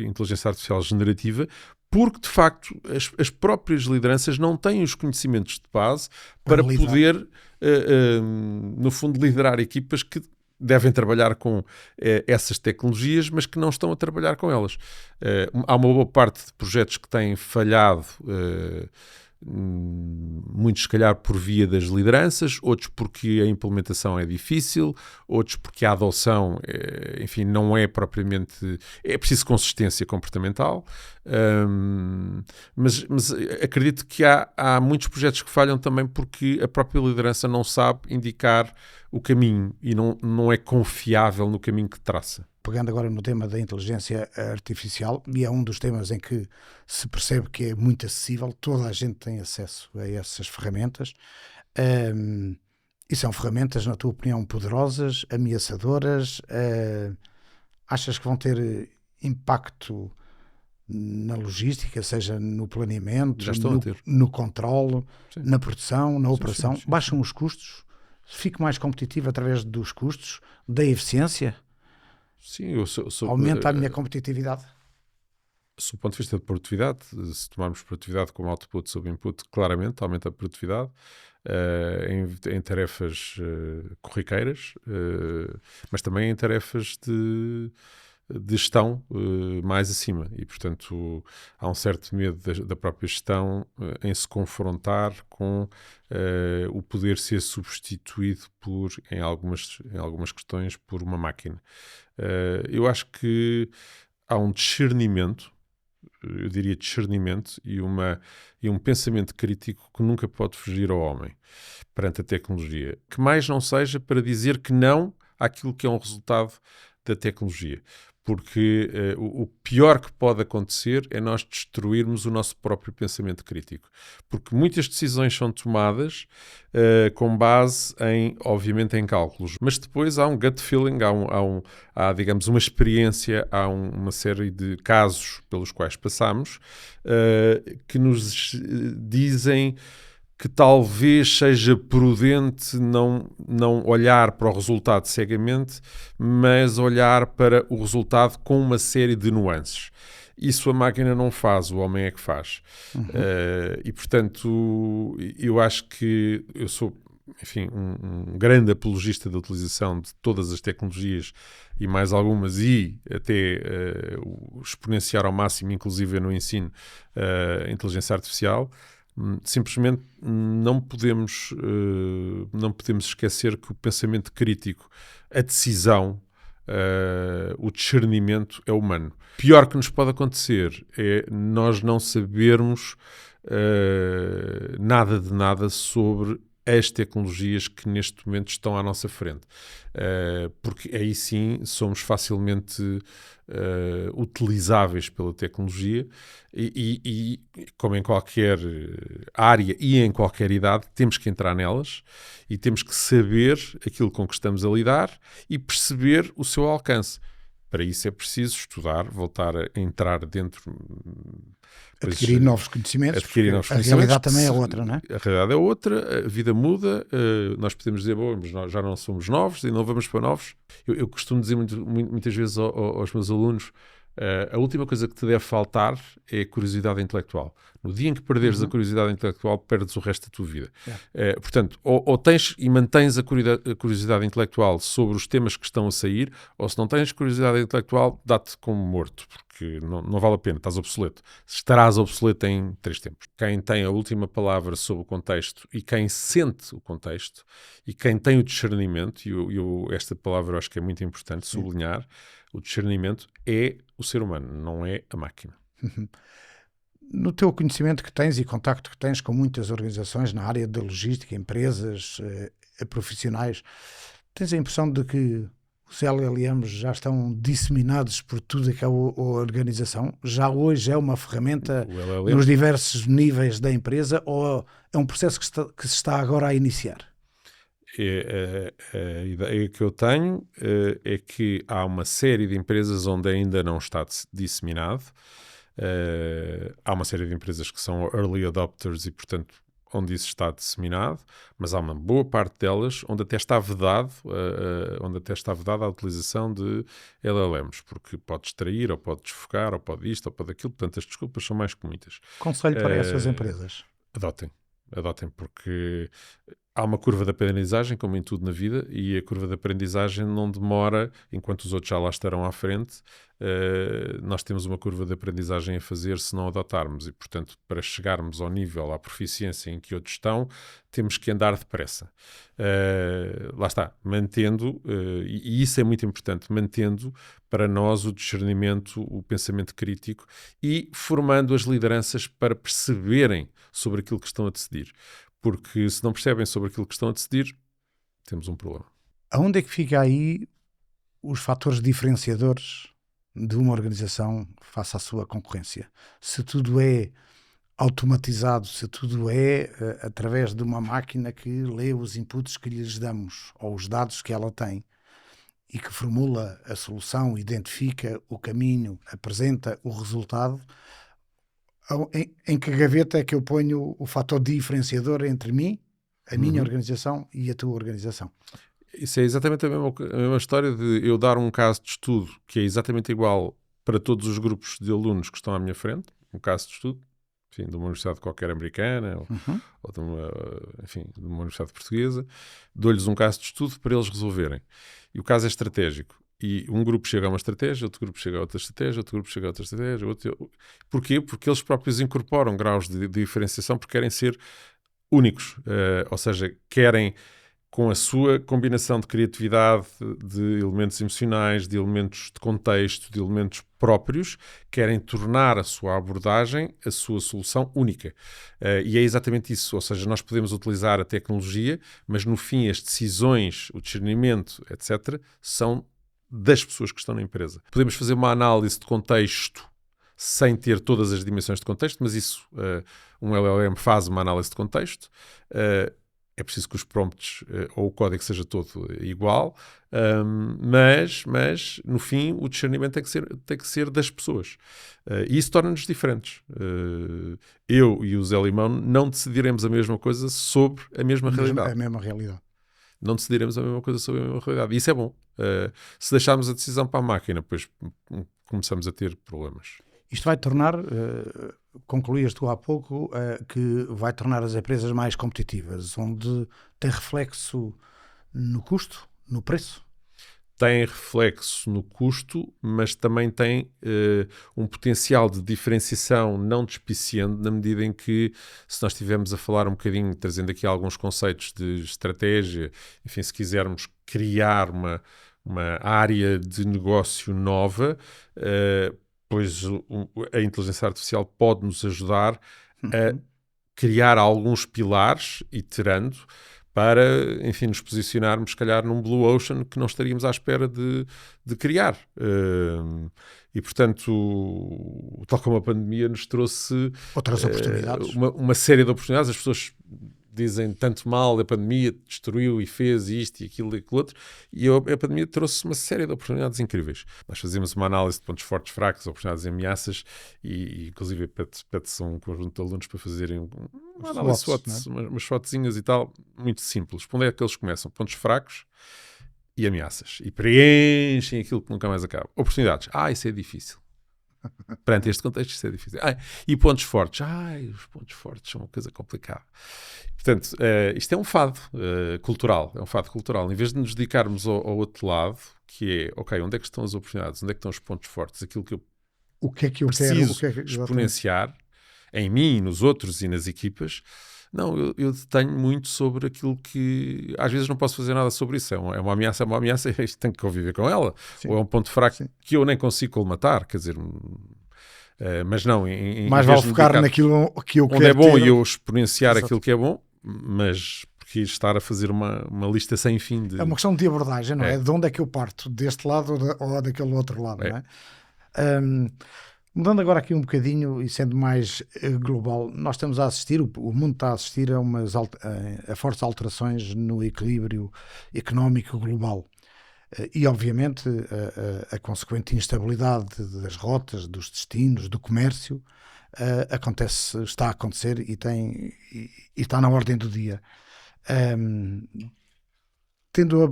[SPEAKER 2] inteligência artificial generativa, porque, de facto, as próprias lideranças não têm os conhecimentos de base para poder, no fundo, liderar equipas que devem trabalhar com essas tecnologias, mas que não estão a trabalhar com elas. Há uma boa parte de projetos que têm falhado, muitos se calhar por via das lideranças, outros porque a implementação é difícil, outros porque a adoção, enfim, não é propriamente... É preciso consistência comportamental, mas acredito que há muitos projetos que falham também porque a própria liderança não sabe indicar o caminho e não é confiável no caminho que traça.
[SPEAKER 1] Pegando agora no tema da inteligência artificial, e é um dos temas em que se percebe que é muito acessível, toda a gente tem acesso a essas ferramentas, e são ferramentas, na tua opinião, poderosas, ameaçadoras, achas que vão ter impacto na logística, seja no planeamento, no controle, na produção, na operação? Sim. Baixam os custos? Fico mais competitivo através dos custos, da eficiência?
[SPEAKER 2] Sim,
[SPEAKER 1] aumenta a minha competitividade?
[SPEAKER 2] Do ponto de vista de produtividade, se tomarmos produtividade como output sobre input, claramente aumenta a produtividade em tarefas corriqueiras, mas também em tarefas de gestão mais acima e, portanto, há um certo medo da própria gestão em se confrontar com o poder ser substituído em algumas questões por uma máquina. Eu acho que há um discernimento, eu diria discernimento e um pensamento crítico que nunca pode fugir ao homem perante a tecnologia, que mais não seja para dizer que não àquilo que é um resultado da tecnologia. Porque o pior que pode acontecer é nós destruirmos o nosso próprio pensamento crítico. Porque muitas decisões são tomadas com base obviamente, em cálculos. Mas depois há um gut feeling, há digamos, uma experiência, há uma série de casos pelos quais passamos que nos dizem que talvez seja prudente não olhar para o resultado cegamente, mas olhar para o resultado com uma série de nuances. Isso a máquina não faz, o homem é que faz. E, portanto, eu acho que eu sou, enfim, um grande apologista da utilização de todas as tecnologias e mais algumas, e até exponenciar ao máximo, inclusive no ensino, a inteligência artificial. Simplesmente não podemos esquecer que o pensamento crítico, a decisão, o discernimento é humano. O pior que nos pode acontecer é nós não sabermos nada de nada sobre as tecnologias que neste momento estão à nossa frente. Porque aí sim somos facilmente utilizáveis pela tecnologia e como em qualquer área e em qualquer idade, temos que entrar nelas e temos que saber aquilo com que estamos a lidar e perceber o seu alcance. Para isso é preciso estudar, voltar a entrar dentro...
[SPEAKER 1] Adquirir novos conhecimentos, a realidade também é outra, não é?
[SPEAKER 2] A realidade é outra, a vida muda, nós podemos dizer, bom, mas nós já não somos novos e não vamos para novos. Eu costumo dizer muitas vezes aos meus alunos, a última coisa que te deve faltar é a curiosidade intelectual. No dia em que perderes a curiosidade intelectual, perdes o resto da tua vida. Portanto, ou tens e mantens a curiosidade intelectual sobre os temas que estão a sair, ou se não tens curiosidade intelectual, dá-te como morto, porque não vale a pena, estás obsoleto. Estarás obsoleto em 3 tempos. Quem tem a última palavra sobre o contexto e quem sente o contexto e quem tem o discernimento, e esta palavra eu acho que é muito importante sublinhar, o discernimento é o ser humano, não é a máquina.
[SPEAKER 1] No teu conhecimento que tens e contacto que tens com muitas organizações na área da logística, empresas, profissionais, tens a impressão de que os LLMs já estão disseminados por tudo que é a organização? Já hoje é uma ferramenta nos diversos níveis da empresa ou é um processo que se está agora a iniciar?
[SPEAKER 2] A ideia que eu tenho é que há uma série de empresas onde ainda não está disseminado. Há uma série de empresas que são early adopters e, portanto, onde isso está disseminado, mas há uma boa parte delas onde até está vedado, a utilização de LLMs, porque pode distrair, ou pode desfocar, ou pode isto, ou pode aquilo. Portanto, as desculpas são mais que muitas.
[SPEAKER 1] Conselho para essas empresas?
[SPEAKER 2] Adotem, porque há uma curva de aprendizagem, como em tudo na vida, e a curva de aprendizagem não demora, enquanto os outros já lá estarão à frente. Nós temos uma curva de aprendizagem a fazer se não adotarmos e, portanto, para chegarmos ao nível, à proficiência em que outros estão, temos que andar depressa. Lá está, mantendo, e isso é muito importante, mantendo para nós o discernimento, o pensamento crítico e formando as lideranças para perceberem sobre aquilo que estão a decidir. Porque se não percebem sobre aquilo que estão a decidir, temos um problema.
[SPEAKER 1] Aonde é que fica aí os fatores diferenciadores de uma organização face à sua concorrência? Se tudo é automatizado, se tudo é através de uma máquina que lê os inputs que lhes damos ou os dados que ela tem e que formula a solução, identifica o caminho, apresenta o resultado, em que gaveta é que eu ponho o fator diferenciador entre mim, a minha organização e a tua organização?
[SPEAKER 2] Isso é exatamente a mesma história de eu dar um caso de estudo que é exatamente igual para todos os grupos de alunos que estão à minha frente, um caso de estudo, enfim, de uma universidade qualquer americana ou de uma universidade portuguesa, dou-lhes um caso de estudo para eles resolverem. E o caso é estratégico. E um grupo chega a uma estratégia, outro grupo chega a outra estratégia, outro grupo chega a outra estratégia. Porquê? Porque eles próprios incorporam graus de diferenciação porque querem ser únicos. Ou seja, querem, com a sua combinação de criatividade, de elementos emocionais, de elementos de contexto, de elementos próprios, querem tornar a sua abordagem, a sua solução única. E é exatamente isso. Ou seja, nós podemos utilizar a tecnologia, mas no fim as decisões, o discernimento, etc., são das pessoas que estão na empresa. Podemos fazer uma análise de contexto sem ter todas as dimensões de contexto, mas isso, um LLM faz uma análise de contexto. É preciso que os prompts ou o código seja todo igual, mas no fim o discernimento tem que ser das pessoas. E isso torna-nos diferentes. Eu e o Zé Limão não decidiremos a mesma coisa sobre a mesma realidade.
[SPEAKER 1] A mesma realidade.
[SPEAKER 2] Não decidiremos a mesma coisa sobre a mesma realidade. E isso é bom. Se deixarmos a decisão para a máquina, depois começamos a ter problemas.
[SPEAKER 1] Isto vai tornar, concluías tu há pouco, que vai tornar as empresas mais competitivas, onde tem reflexo no custo, no preço?
[SPEAKER 2] Tem reflexo no custo, mas também tem um potencial de diferenciação não despiciando, na medida em que, se nós estivermos a falar um bocadinho, trazendo aqui alguns conceitos de estratégia, enfim, se quisermos criar uma área de negócio nova, pois a inteligência artificial pode nos ajudar a criar alguns pilares, iterando, para, enfim, nos posicionarmos, se calhar, num Blue Ocean que não estaríamos à espera de criar. E, portanto, tal como a pandemia nos trouxe
[SPEAKER 1] Outras oportunidades.
[SPEAKER 2] uma série de oportunidades. As pessoas dizem tanto mal, a pandemia destruiu e fez isto e aquilo e aquilo outro, e a pandemia trouxe uma série de oportunidades incríveis. Nós fazemos uma análise de pontos fortes, fracos, oportunidades e ameaças, e inclusive pede-se um conjunto de alunos para fazerem uma análise SWOT, umas SWOTzinhas e tal, muito simples. Por onde é que eles começam? Pontos fracos e ameaças. E preenchem aquilo que nunca mais acaba. Oportunidades. Isso é difícil. Perante este contexto, isso é difícil. E pontos fortes. Os pontos fortes são uma coisa complicada. Portanto, isto é um fado cultural. É um fado cultural. Em vez de nos dedicarmos ao outro lado, que é, ok, onde é que estão as oportunidades? Onde é que estão os pontos fortes? Aquilo que eu preciso exponenciar em mim, nos outros e nas equipas. Não, eu tenho muito sobre aquilo que... Às vezes não posso fazer nada sobre isso. É uma ameaça, e tenho que conviver com ela. Sim. Ou é um ponto fraco que eu nem consigo colmatar. Quer dizer... mas não...
[SPEAKER 1] Mais vale focar naquilo que eu quero
[SPEAKER 2] onde é bom ter... e eu exponenciar aquilo que é bom, mas... porque estar a fazer uma lista sem fim de...
[SPEAKER 1] É uma questão de abordagem, não é? De onde é que eu parto? Deste lado ou daquele outro lado, não é? Mudando agora aqui um bocadinho e sendo mais global, nós estamos a assistir, o mundo está a assistir a fortes alterações no equilíbrio económico global. E, obviamente, a consequente instabilidade das rotas, dos destinos, do comércio, está a acontecer e está na ordem do dia.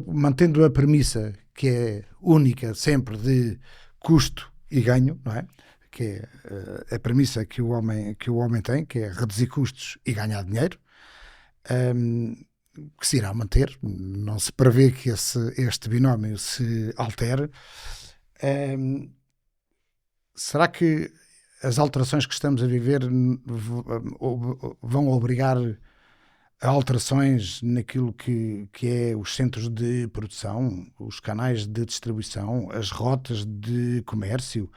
[SPEAKER 1] Mantendo a premissa que é única sempre de custo e ganho, não é? Que é a premissa que o homem tem, que é reduzir custos e ganhar dinheiro, que se irá manter. Não se prevê que este binómio se altere. Será que as alterações que estamos a viver vão obrigar a alterações naquilo que é os centros de produção, os canais de distribuição, as rotas de comércio,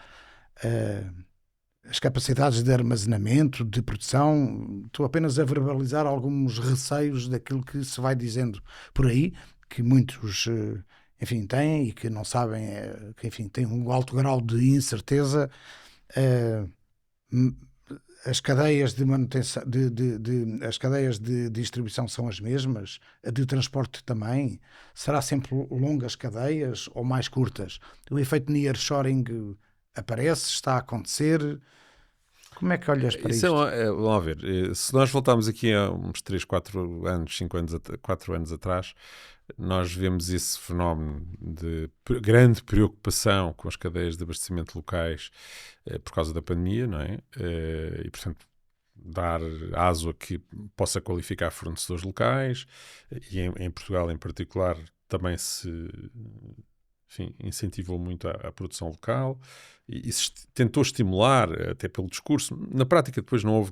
[SPEAKER 1] as capacidades de armazenamento, de produção? Estou apenas a verbalizar alguns receios daquilo que se vai dizendo por aí, que muitos, enfim, têm e que não sabem, que, enfim, têm um alto grau de incerteza. As cadeias de manutenção, as cadeias de distribuição são as mesmas, a de transporte também. Será sempre longas cadeias ou mais curtas? O efeito nearshoring aparece, está a acontecer. Como é que olhas para isto?
[SPEAKER 2] Vamos ver, se nós voltarmos aqui a uns 3, 4 anos, 5 anos, 4 anos atrás, nós vemos esse fenómeno de grande preocupação com as cadeias de abastecimento locais por causa da pandemia, não é? E, portanto, dar aso a que possa qualificar fornecedores locais, e em Portugal em particular também se... Enfim, incentivou muito a produção local e se tentou estimular, até pelo discurso. Na prática, depois não houve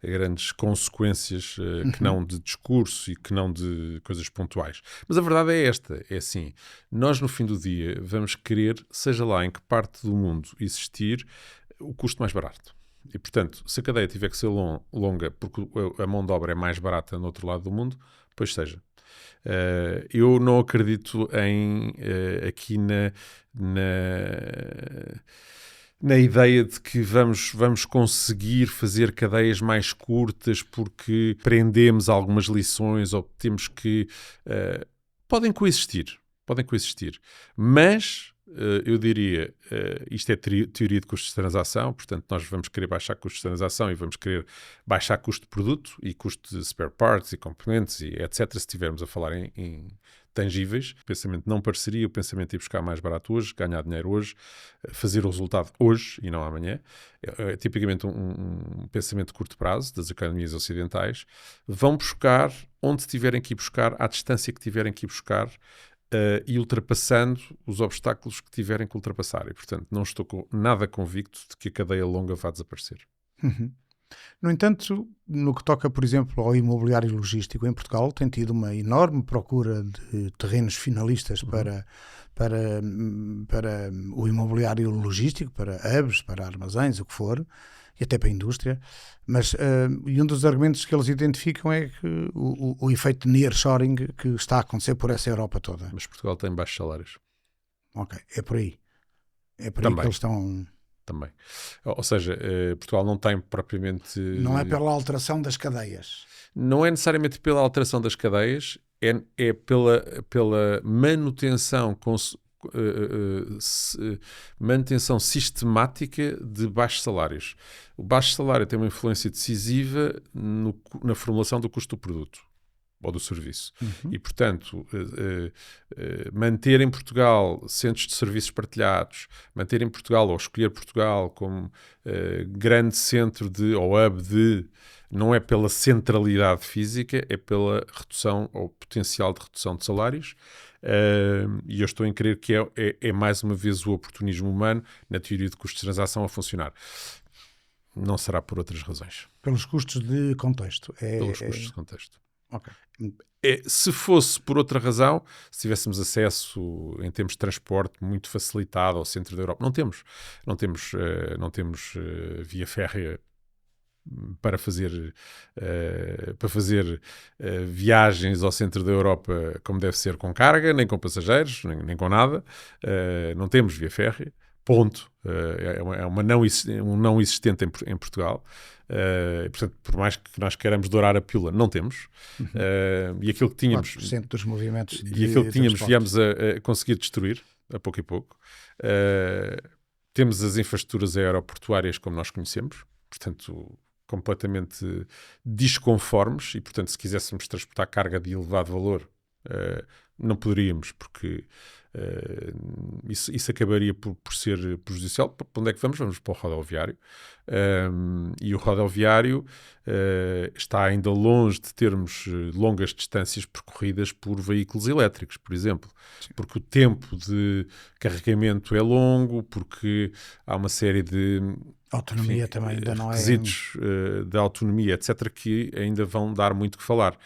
[SPEAKER 2] grandes consequências que não de discurso e que não de coisas pontuais. Mas a verdade é esta, é assim, nós no fim do dia vamos querer, seja lá em que parte do mundo existir, o custo mais barato. E, portanto, se a cadeia tiver que ser longa porque a mão de obra é mais barata no outro lado do mundo, pois seja. Eu não acredito aqui na ideia de que vamos conseguir fazer cadeias mais curtas porque aprendemos algumas lições ou temos que... podem coexistir, mas... eu diria, isto é teoria de custos de transação, portanto nós vamos querer baixar custos de transação e vamos querer baixar custo de produto e custo de spare parts e componentes e etc, se estivermos a falar em tangíveis. O pensamento não parceria, o pensamento de ir buscar mais barato hoje, ganhar dinheiro hoje, fazer o resultado hoje e não amanhã. É tipicamente um pensamento de curto prazo das economias ocidentais. Vão buscar onde tiverem que ir buscar, à distância que tiverem que ir buscar, e ultrapassando os obstáculos que tiverem que ultrapassar. E, portanto, não estou nada convicto de que a cadeia longa vá desaparecer.
[SPEAKER 1] Uhum. No entanto, no que toca, por exemplo, ao imobiliário logístico em Portugal, tem tido uma enorme procura de terrenos finalistas para o imobiliário logístico, para hubs, para armazéns, o que for, e até para a indústria. Mas e um dos argumentos que eles identificam é que o efeito de nearshoring que está a acontecer por essa Europa toda.
[SPEAKER 2] Mas Portugal tem baixos salários.
[SPEAKER 1] Ok, é por aí. É por aí
[SPEAKER 2] Também.
[SPEAKER 1] que eles estão...
[SPEAKER 2] Também. Ou seja, Portugal não tem propriamente...
[SPEAKER 1] Não é pela alteração das cadeias.
[SPEAKER 2] Não é necessariamente pela alteração das cadeias, é pela manutenção, manutenção sistemática de baixos salários. O baixo salário tem uma influência decisiva na formulação do custo do produto ou do serviço.
[SPEAKER 1] Uhum.
[SPEAKER 2] E, portanto, manter em Portugal centros de serviços partilhados, manter em Portugal, ou escolher Portugal como grande centro ou hub não é pela centralidade física, é pela redução ou potencial de redução de salários. E eu estou em crer que é mais uma vez o oportunismo humano na teoria de custos de transação a funcionar. Não será por outras razões.
[SPEAKER 1] Pelos custos de contexto.
[SPEAKER 2] Pelos custos de contexto.
[SPEAKER 1] Ok.
[SPEAKER 2] Se fosse por outra razão, se tivéssemos acesso em termos de transporte muito facilitado ao centro da Europa, não temos via férrea para fazer viagens ao centro da Europa como deve ser, com carga, nem com passageiros, nem com nada. Não temos via férrea. Ponto. É um não existente em Portugal. Portanto, por mais que nós queiramos dourar a pílula, não temos. E aquilo que tínhamos...
[SPEAKER 1] 4% dos movimentos
[SPEAKER 2] E aquilo que tínhamos viemos a conseguir destruir, a pouco e pouco. Temos as infraestruturas aeroportuárias como nós conhecemos, portanto, completamente desconformes, e, portanto, se quiséssemos transportar carga de elevado valor, não poderíamos, porque isso acabaria por ser prejudicial. Para onde é que vamos? Vamos para o rodoviário. E o rodoviário está ainda longe de termos longas distâncias percorridas por veículos elétricos, por exemplo. Sim. Porque o tempo de carregamento é longo, porque há uma série de...
[SPEAKER 1] Autonomia também ainda não é...
[SPEAKER 2] Requisitos de autonomia, etc., que ainda vão dar muito que falar.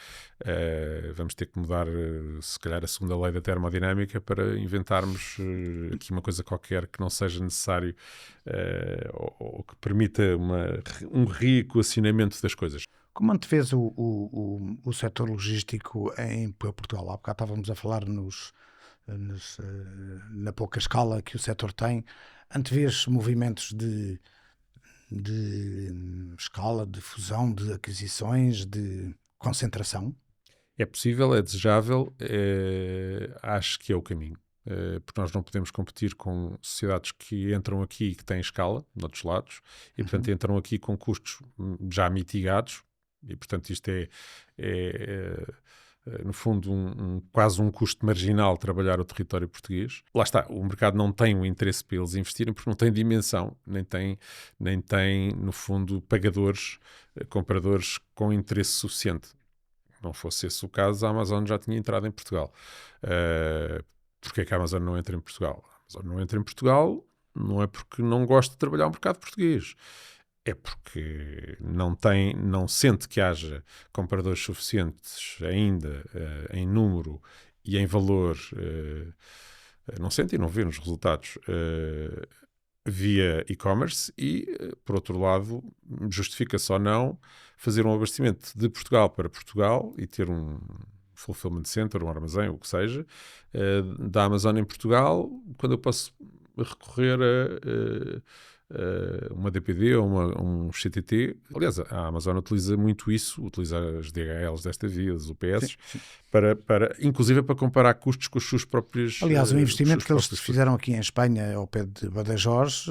[SPEAKER 2] Vamos ter que mudar, se calhar, a segunda lei da termodinâmica para inventarmos aqui uma coisa qualquer que não seja necessário ou que permita um reequacionamento das coisas.
[SPEAKER 1] Como antevês o setor logístico em Portugal? Há bocado estávamos a falar na pouca escala que o setor tem. Antevês movimentos de escala, de fusão, de aquisições, de concentração?
[SPEAKER 2] É possível, é desejável, acho que é o caminho. Porque nós não podemos competir com sociedades que entram aqui e que têm escala, noutros lados, e portanto entram aqui com custos já mitigados, e portanto isto no fundo, quase um custo marginal trabalhar o território português. Lá está, o mercado não tem o interesse para eles investirem porque não tem dimensão, nem tem no fundo, compradores com interesse suficiente. Não fosse esse o caso, a Amazon já tinha entrado em Portugal. Porquê é que a Amazon não entra em Portugal? A Amazon não entra em Portugal não é porque não gosta de trabalhar o mercado português. É porque não sente que haja compradores suficientes ainda em número e em valor, não sente e não vê nos resultados via e-commerce e, por outro lado, justifica-se ou não fazer um abastecimento de Portugal para Portugal e ter um fulfillment center, um armazém, o que seja, da Amazon em Portugal, quando eu posso recorrer a uma DPD ou um CTT. Aliás, a Amazon utiliza muito isso, utiliza as DHLs desta vida, as UPS, inclusive para comparar custos com os seus próprios...
[SPEAKER 1] Aliás, o investimento que eles fizeram aqui em Espanha, ao pé de Badajoz,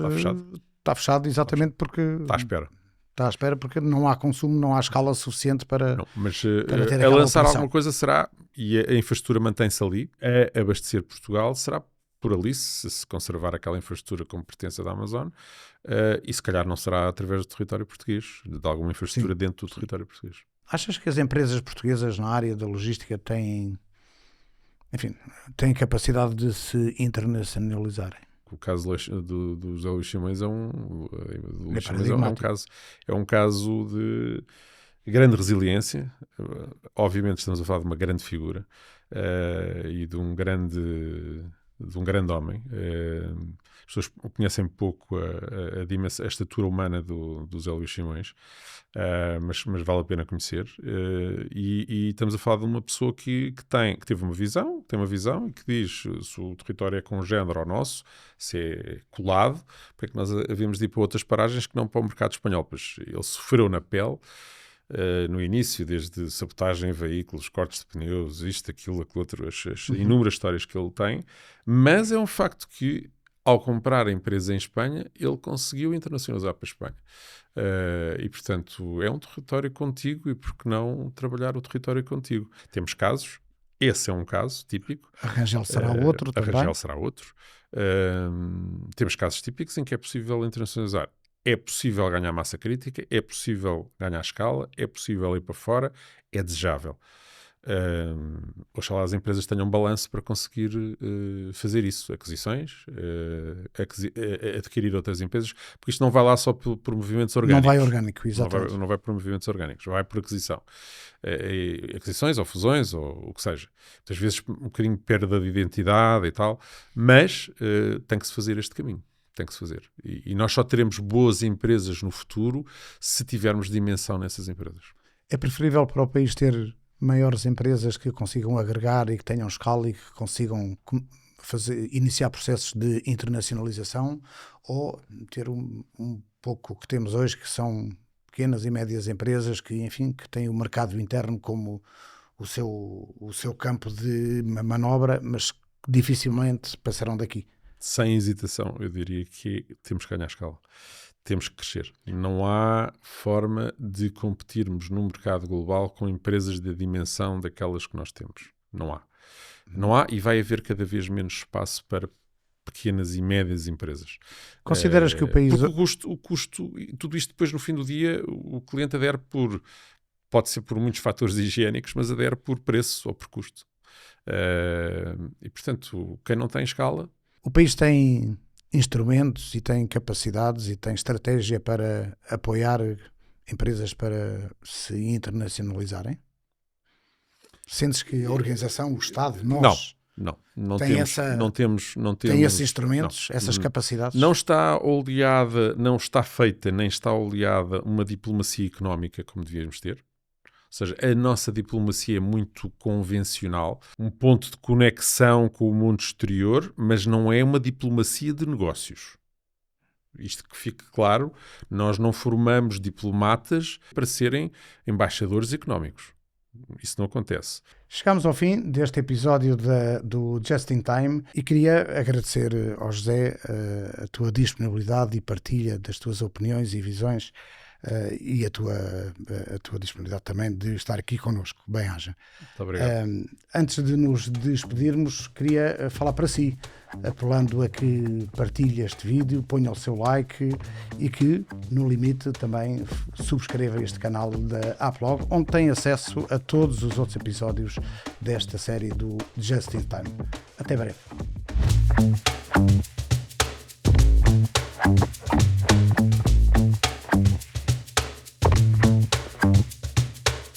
[SPEAKER 1] está fechado exatamente porque...
[SPEAKER 2] Está à espera.
[SPEAKER 1] Está à espera porque não há consumo, não há escala suficiente para,
[SPEAKER 2] não, mas
[SPEAKER 1] para ter
[SPEAKER 2] a
[SPEAKER 1] aquela
[SPEAKER 2] lançar
[SPEAKER 1] operação.
[SPEAKER 2] alguma coisa será, e a infraestrutura mantém-se ali, a abastecer Portugal será por ali, se conservar aquela infraestrutura como pertence da Amazon, e se calhar não será através do território português, de alguma infraestrutura dentro do território português.
[SPEAKER 1] Achas que as empresas portuguesas na área da logística têm capacidade de se internacionalizarem?
[SPEAKER 2] O caso do José Luís Simões é um caso de grande resiliência. Obviamente estamos a falar de uma grande figura e de um grande homem. As pessoas conhecem pouco a estatura humana do José Luís Simões, mas vale a pena conhecer. E estamos a falar de uma pessoa que teve uma visão, e que diz se o território é congénero ao nosso, se é colado, para que nós havemos de ir para outras paragens que não para o mercado espanhol. Pois ele sofreu na pele. No início, desde sabotagem em veículos, cortes de pneus, isto, aquilo, outro, as inúmeras histórias que ele tem, mas é um facto que, ao comprar a empresa em Espanha, ele conseguiu internacionalizar para a Espanha. E, portanto, é um território contigo e, por que não, trabalhar o território contigo? Temos casos, esse é um caso típico.
[SPEAKER 1] A Rangel será outro também.
[SPEAKER 2] A Rangel será outro. Temos casos típicos em que é possível internacionalizar. É possível ganhar massa crítica, é possível ganhar escala, é possível ir para fora, é desejável. Oxalá as empresas tenham um balanço para conseguir fazer isso, aquisições, adquirir outras empresas, porque isto não vai lá só por movimentos orgânicos.
[SPEAKER 1] Não vai orgânico, exatamente.
[SPEAKER 2] Não vai por movimentos orgânicos, vai por aquisição. Aquisições ou fusões ou o que seja. Muitas vezes um bocadinho de perda de identidade e tal, mas tem que se fazer este caminho. Tem que se fazer. E nós só teremos boas empresas no futuro se tivermos dimensão nessas empresas.
[SPEAKER 1] É preferível para o país ter maiores empresas que consigam agregar e que tenham escala e que consigam iniciar processos de internacionalização, ou ter um pouco o que temos hoje, que são pequenas e médias empresas que, enfim, que têm o mercado interno como o seu campo de manobra, mas dificilmente passarão daqui?
[SPEAKER 2] Sem hesitação, eu diria que temos que ganhar escala. Temos que crescer. Não há forma de competirmos num mercado global com empresas da dimensão daquelas que nós temos. Não há. Não há, e vai haver cada vez menos espaço para pequenas e médias empresas.
[SPEAKER 1] Consideras que o país...
[SPEAKER 2] Porque o custo, tudo isto depois no fim do dia, o cliente adere pode ser por muitos fatores higiênicos, mas adere por preço ou por custo. E portanto, quem não tem escala...
[SPEAKER 1] O país tem instrumentos e tem capacidades e tem estratégia para apoiar empresas para se internacionalizarem? Sentes que a organização, o Estado, nós...
[SPEAKER 2] Não temos
[SPEAKER 1] tem esses instrumentos, essas capacidades?
[SPEAKER 2] Não está oleada, não está feita, nem está oleada uma diplomacia económica como devíamos ter. Ou seja, a nossa diplomacia é muito convencional, um ponto de conexão com o mundo exterior, mas não é uma diplomacia de negócios. Isto que fique claro, nós não formamos diplomatas para serem embaixadores económicos. Isso não acontece.
[SPEAKER 1] Chegamos ao fim deste episódio do Just in Time e queria agradecer ao José a tua disponibilidade e partilha das tuas opiniões e visões e a tua disponibilidade também de estar aqui connosco. Bem-haja.
[SPEAKER 2] Muito obrigado.
[SPEAKER 1] Antes de nos despedirmos, queria falar para si, apelando a que partilhe este vídeo, ponha o seu like e que, no limite, também subscreva este canal da Aplog, onde tem acesso a todos os outros episódios desta série do Just in Time. Até breve.